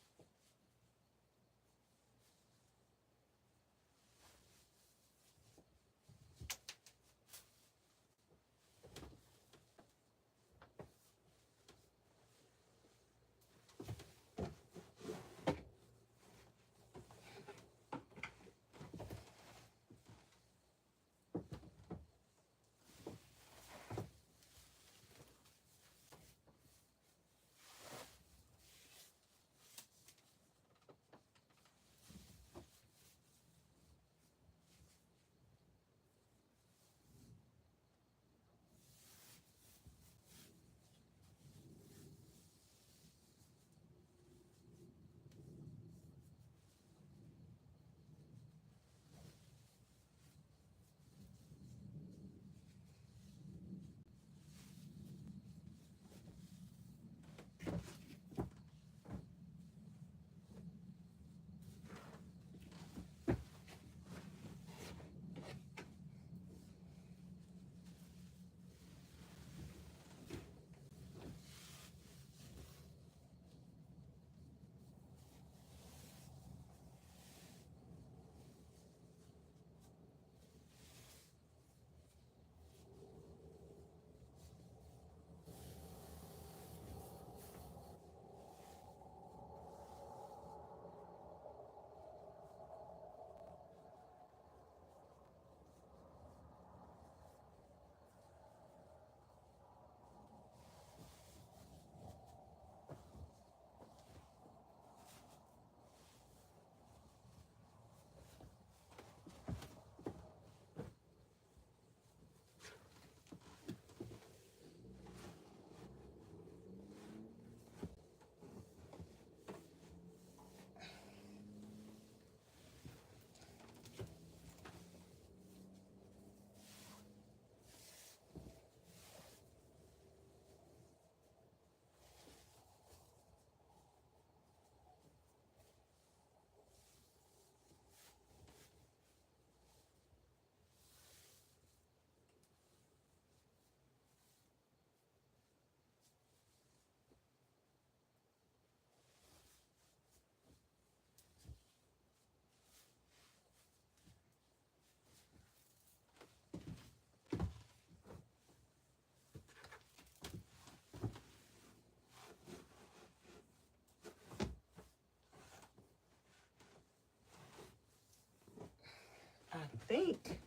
think,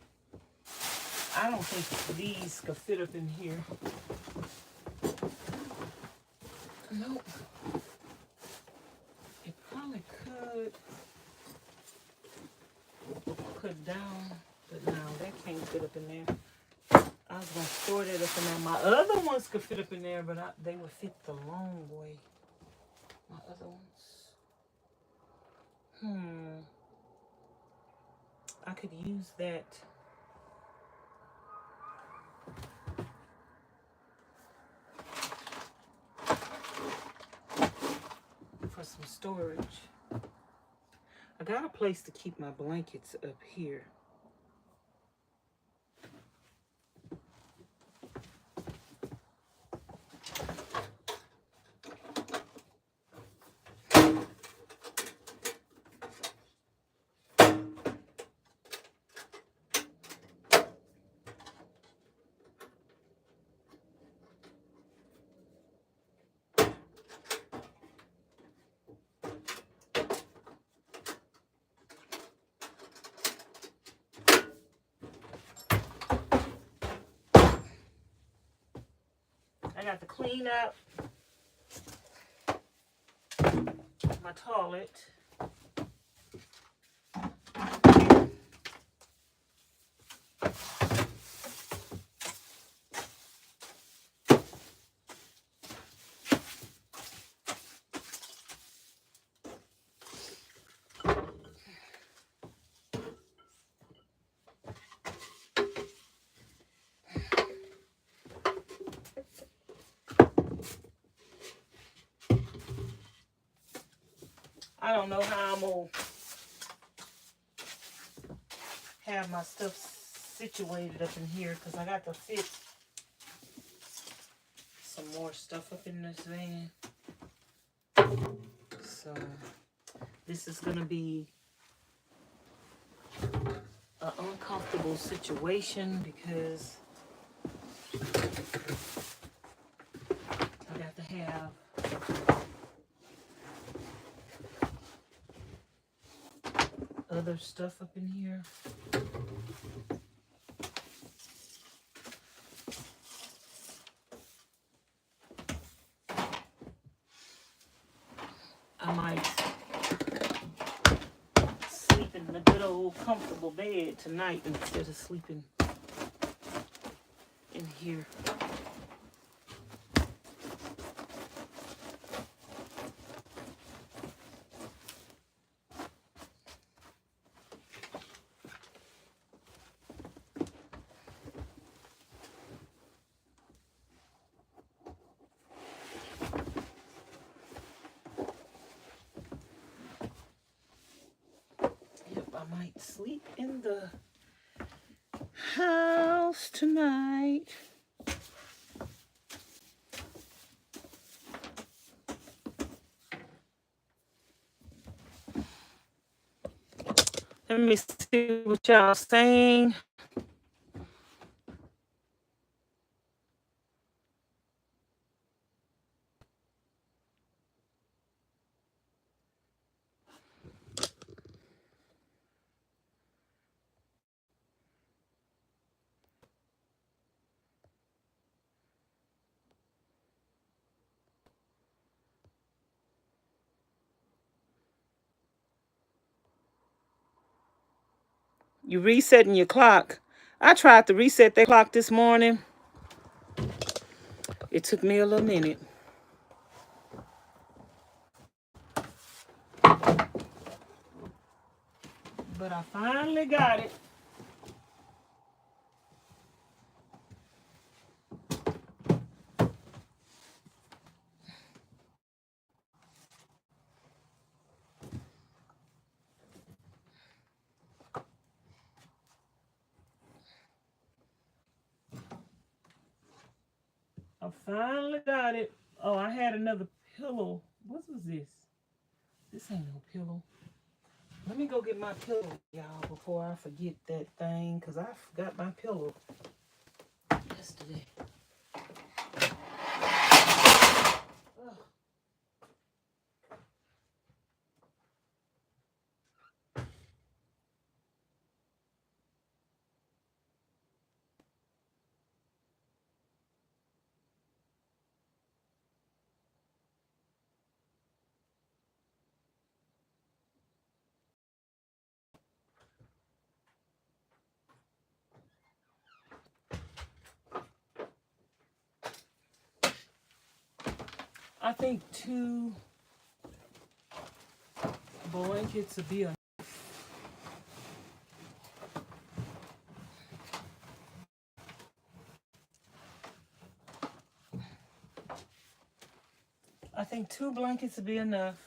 I don't think these could fit up in here. Nope. It probably could put down, but no, that can't fit up in there. I was going to store that up in there. My other ones could fit up in there, but they would fit the long way. My other ones. I could use that for some storage. I got a place to keep my blankets up here. I got to clean up my toilet. I don't know how I'm gonna have my stuff situated up in here because I got to fit some more stuff up in this van. So this is gonna be an uncomfortable situation because I got to have other stuff up in here. I might sleep in the good old comfortable bed tonight instead of sleeping in here. I might sleep in the house tonight. Let me see what y'all saying. You resetting your clock. I tried to reset that clock this morning. It took me a little minute. But I finally got it. I finally got it. Oh, I had another pillow. What was this? This ain't no pillow. Let me go get my pillow, y'all, before I forget that thing, because I forgot my pillow yesterday. Ugh. I think 2 blankets would be enough. I think 2 blankets would be enough.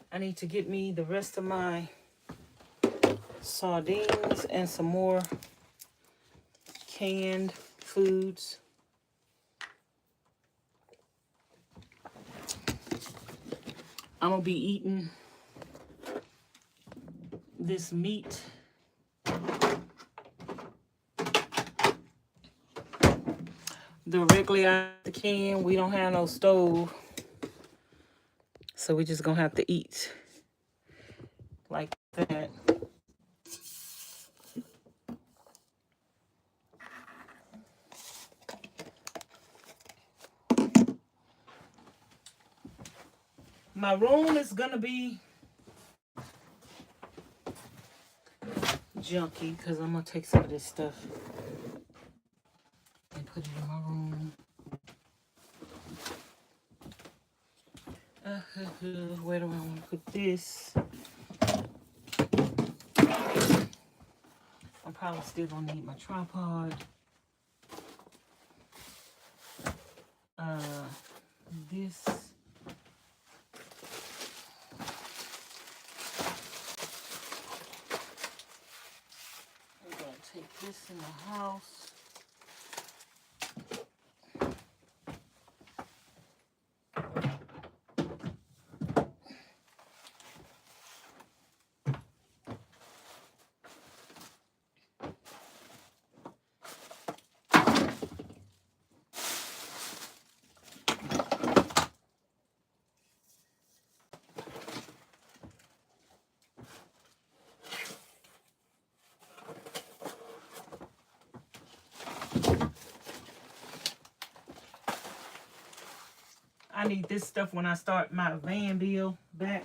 I need to get me the rest of my sardines and some more canned foods. I'm gonna be eating this meat directly out of the can. We don't have no stove, so we just gonna have to eat like that. My room is gonna be junky because I'm gonna take some of this stuff and put it in my room. Where do I want to put this? I'm probably still gonna need my tripod. This, we're going to take this in the house. I need this stuff when I start my van bill back.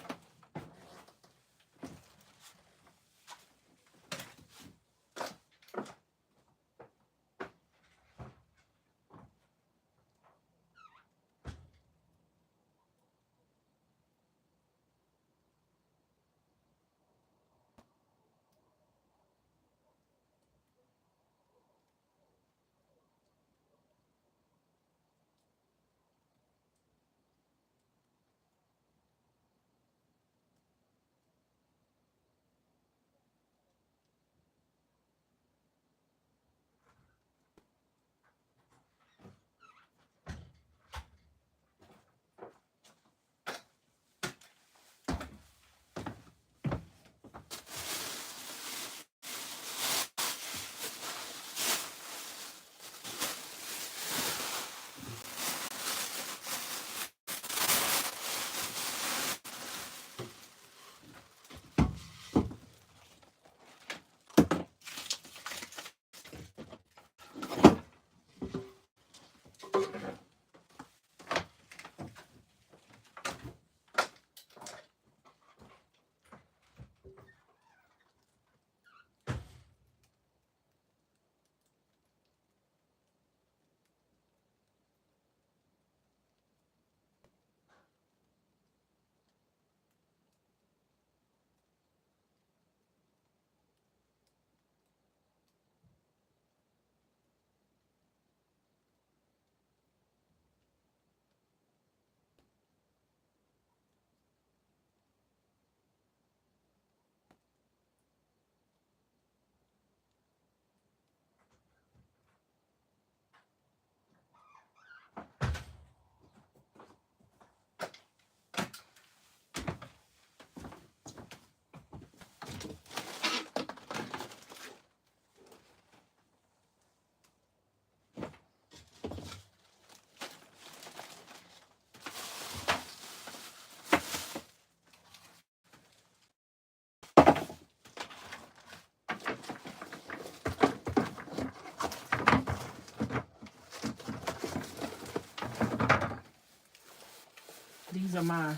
These are my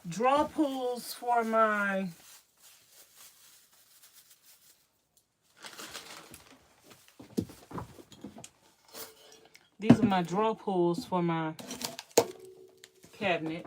draw pulls for my cabinet.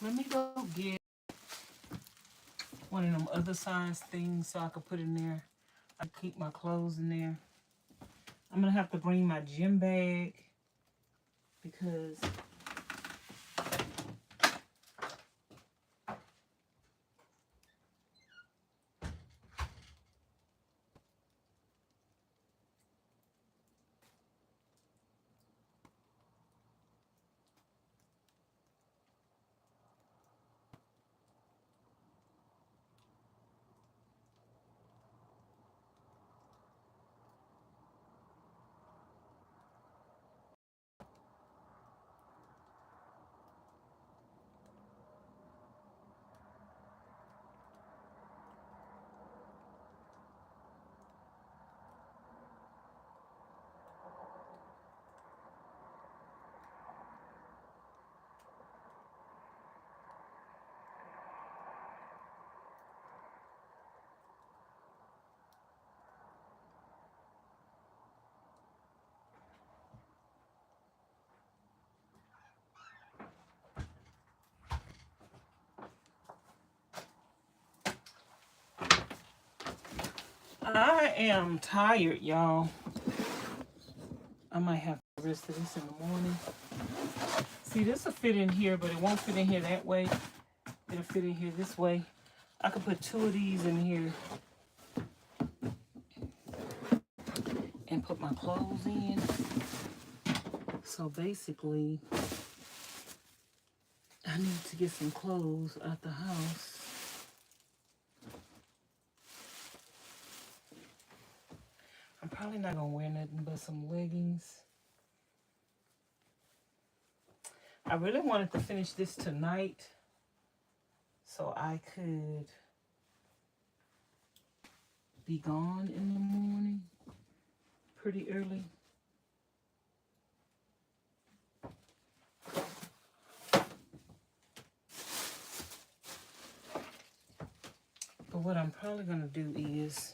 Let me go get one of them other size things so I can put in there. I keep my clothes in there. I'm gonna have to bring my gym bag because I am tired, y'all. I might have the rest of this in the morning. See, this will fit in here, but it won't fit in here that way. It'll fit in here this way. I could put 2 of these in here and put my clothes in. So basically, I need to get some clothes out the house. I'm probably not gonna wear nothing but some leggings. I really wanted to finish this tonight so I could be gone in the morning pretty early. But what I'm probably gonna do is,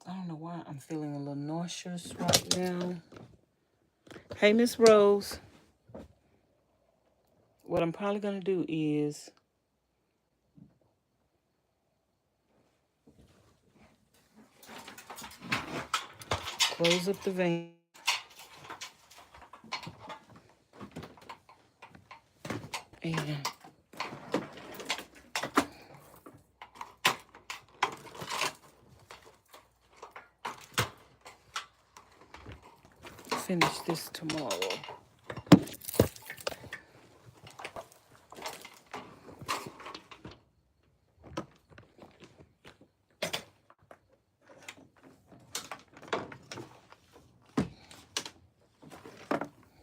I don't know why I'm feeling a little nauseous right now. Hey, Miss Rose. What I'm probably gonna do is close up the van and finish this tomorrow.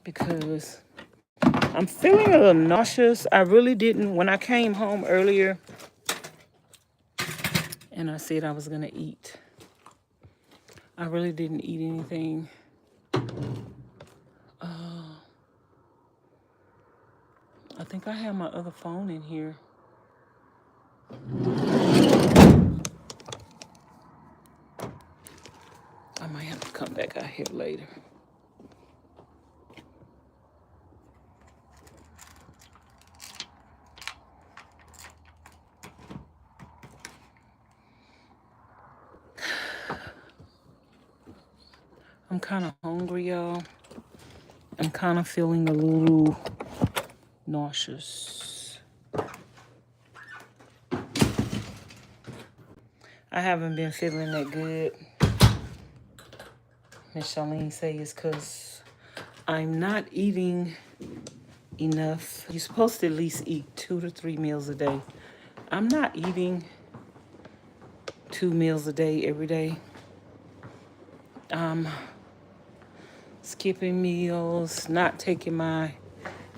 Because I'm feeling a little nauseous. I really didn't, when I came home earlier and I said I was gonna eat, I really didn't eat anything. I think I have my other phone in here. I might have to come back out here later. I'm kind of hungry, y'all. I'm kind of feeling a little nauseous. I haven't been feeling that good. Ms Charlene say it's because I'm not eating enough. You're supposed to at least eat 2 to 3 meals a day. I'm not eating 2 meals a day every day. Skipping meals, not taking my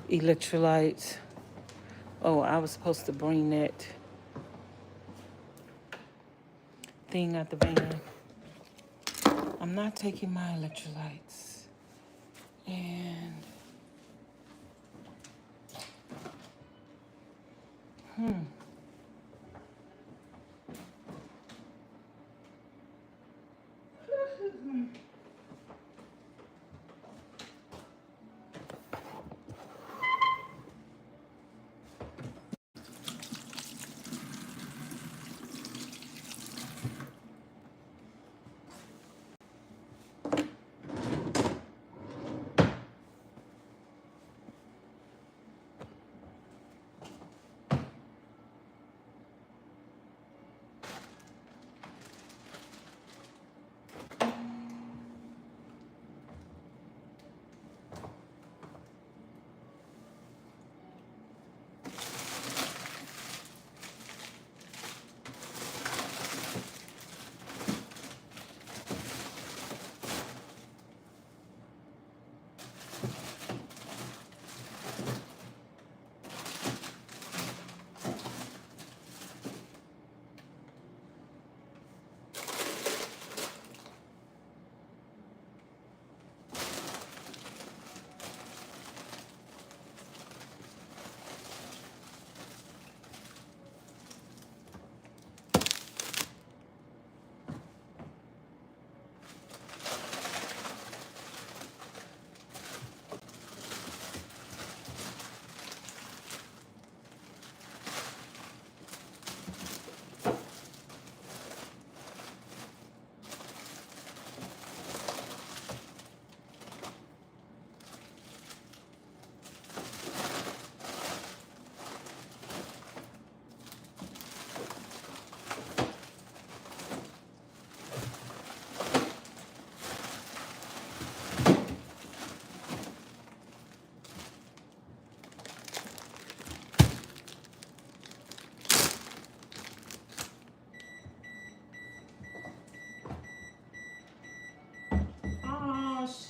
electrolytes. Oh, I was supposed to bring that thing out the van. I'm not taking my electrolytes. And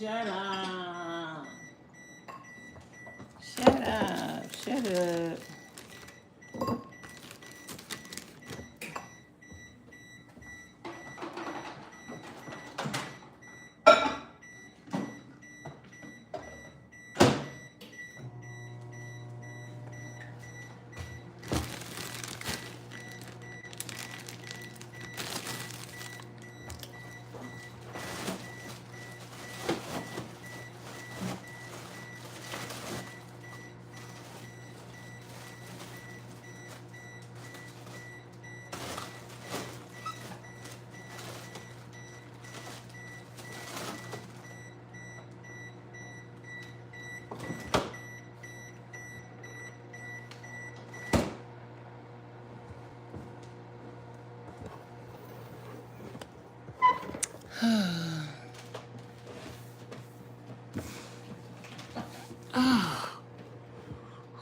Shut up. Shut up. Shut up.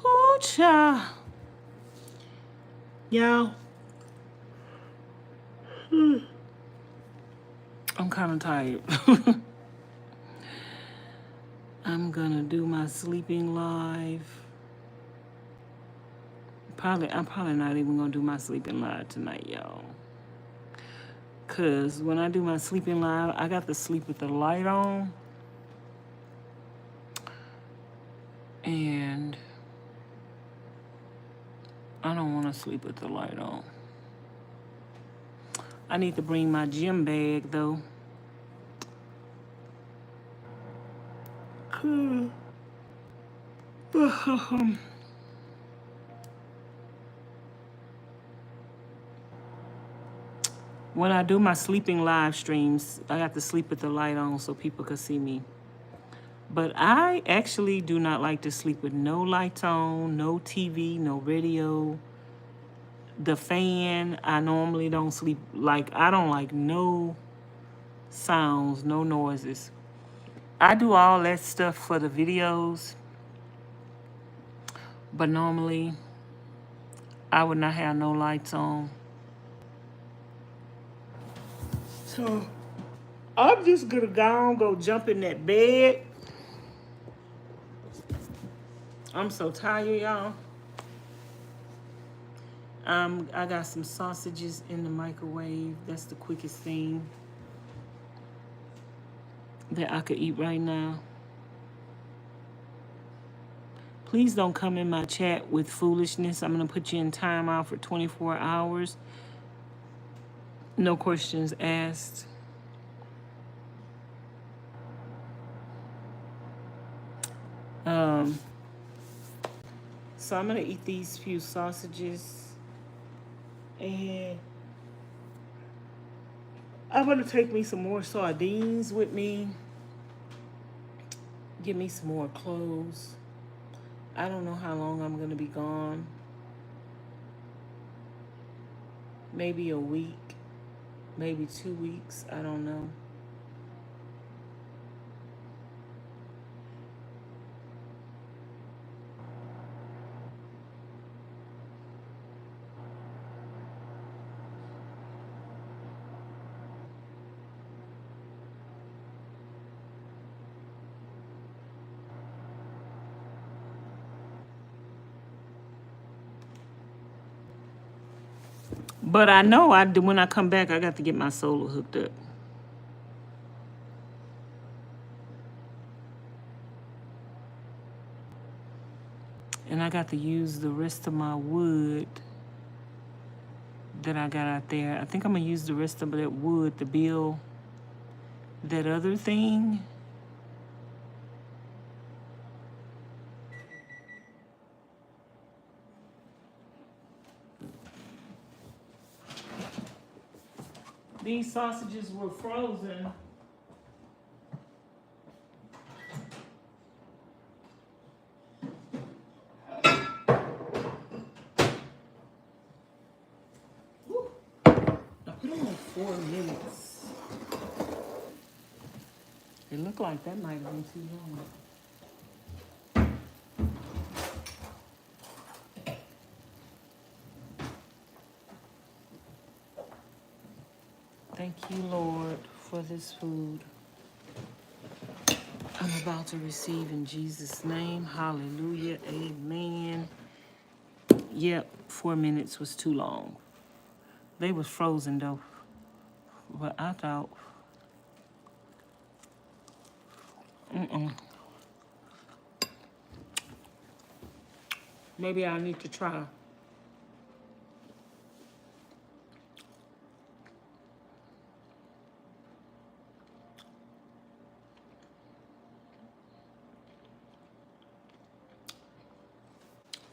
Oh, child. Y'all, I'm kind of tired. I'm gonna do my sleeping live. I'm probably not even gonna do my sleeping live tonight, y'all. Cause when I do my sleeping live, I got to sleep with the light on. And I don't want to sleep with the light on. I need to bring my gym bag though. When I do my sleeping live streams, I got to sleep with the light on so people could see me. But I actually do not like to sleep with no lights on, no TV, no radio. The fan, I normally don't sleep, I don't like no sounds, no noises. I do all that stuff for the videos, but normally I would not have no lights on. So I'm just gonna go jump in that bed. I'm so tired, y'all. I got some sausages in the microwave. That's the quickest thing that I could eat right now. Please don't come in my chat with foolishness. I'm gonna put you in timeout for 24 hours. No questions asked. So I'm gonna eat these few sausages, and I'm gonna take me some more sardines with me. Get me some more clothes. I don't know how long I'm gonna be gone. Maybe a week, maybe 2 weeks, I don't know. But I know when I come back, I got to get my solar hooked up. And I got to use the rest of my wood that I got out there. I think I'm going to use the rest of that wood to build that other thing. These sausages were frozen. Woo. I put them on 4 minutes. It looked like that might have been too long. Thank you, Lord, for this food. I'm about to receive in Jesus' name. Hallelujah. Amen. Yep, 4 minutes was too long. They was frozen though. But I thought, maybe I need to try.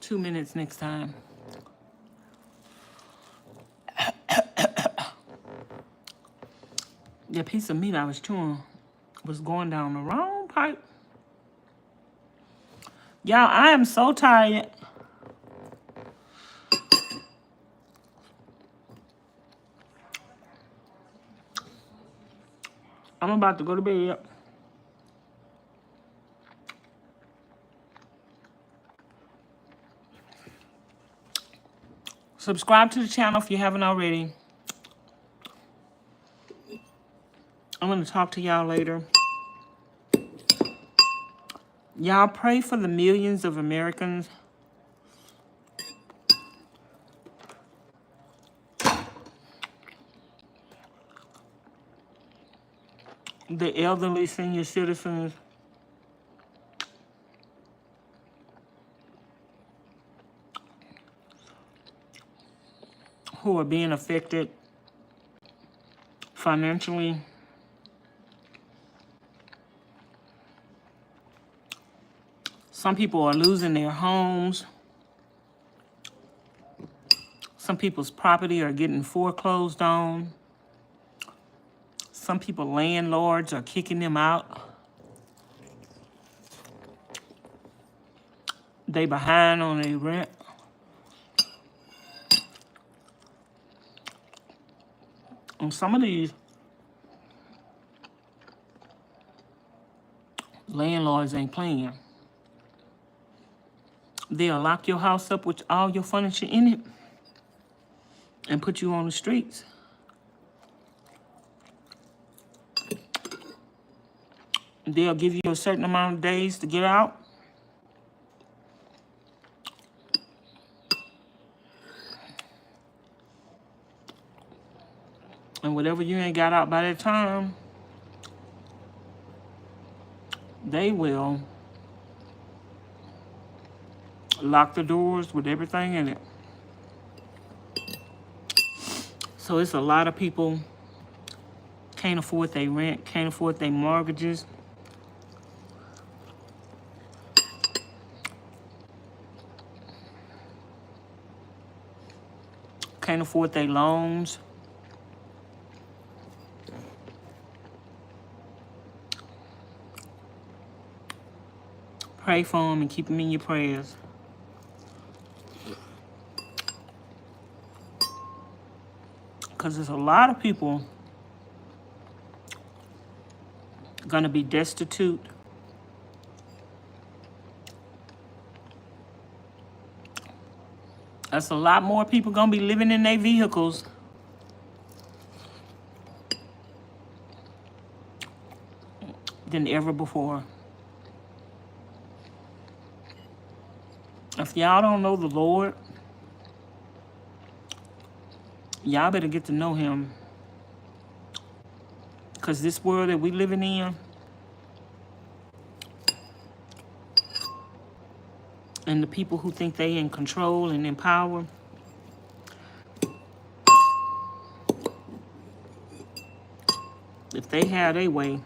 Two minutes next time. The piece of meat I was chewing was going down the wrong pipe. Y'all, I am so tired. I'm about to go to bed. Subscribe to the channel if you haven't already. I'm going to talk to y'all later. Y'all pray for the millions of Americans the elderly senior citizens who are being affected financially. Some people are losing their homes. Some people's property are getting foreclosed on. Some people, landlords, are kicking them out. They behind on their rent. And some of these landlords ain't playing. They'll lock your house up with all your furniture in it and put you on the streets. They'll give you a certain amount of days to get out. And whatever you ain't got out by that time, they will lock the doors with everything in it. So it's a lot of people can't afford their rent, can't afford their mortgages. Can't afford their loans. Pray for them and keep them in your prayers. Because there's a lot of people going to be destitute. That's a lot more people going to be living in their vehicles. Than ever before. If y'all don't know the Lord, y'all better get to know him. Because this world that we living in, and the people who think they in control and in power, if they have their way,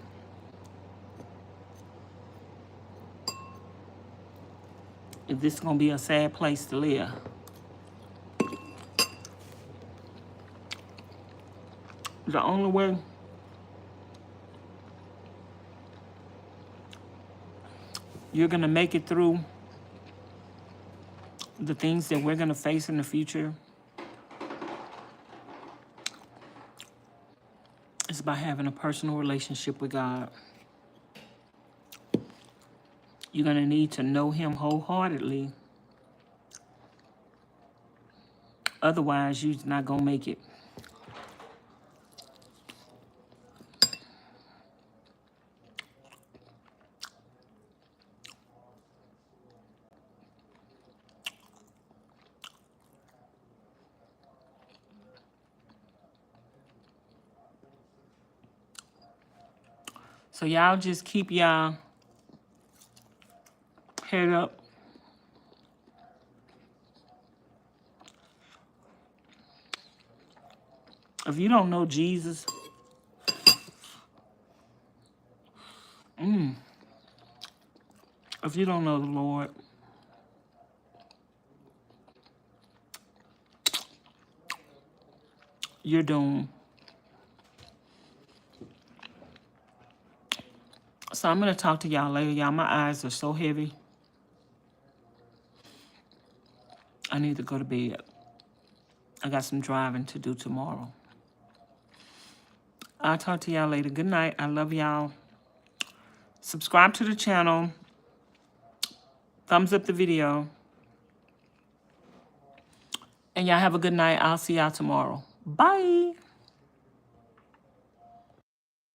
if this is going to be a sad place to live. The only way you're going to make it through the things that we're going to face in the future is by having a personal relationship with God. You're going to need to know him wholeheartedly. Otherwise, you're not going to make it. So y'all just keep y'all head up. If you don't know Jesus, if you don't know the Lord, you're doomed. So I'm going to talk to y'all later. Y'all, my eyes are so heavy. I need to go to bed. I got some driving to do tomorrow. I'll talk to y'all later. Good night. I love y'all. Subscribe to the channel. Thumbs up the video. And y'all have a good night. I'll see y'all tomorrow. Bye.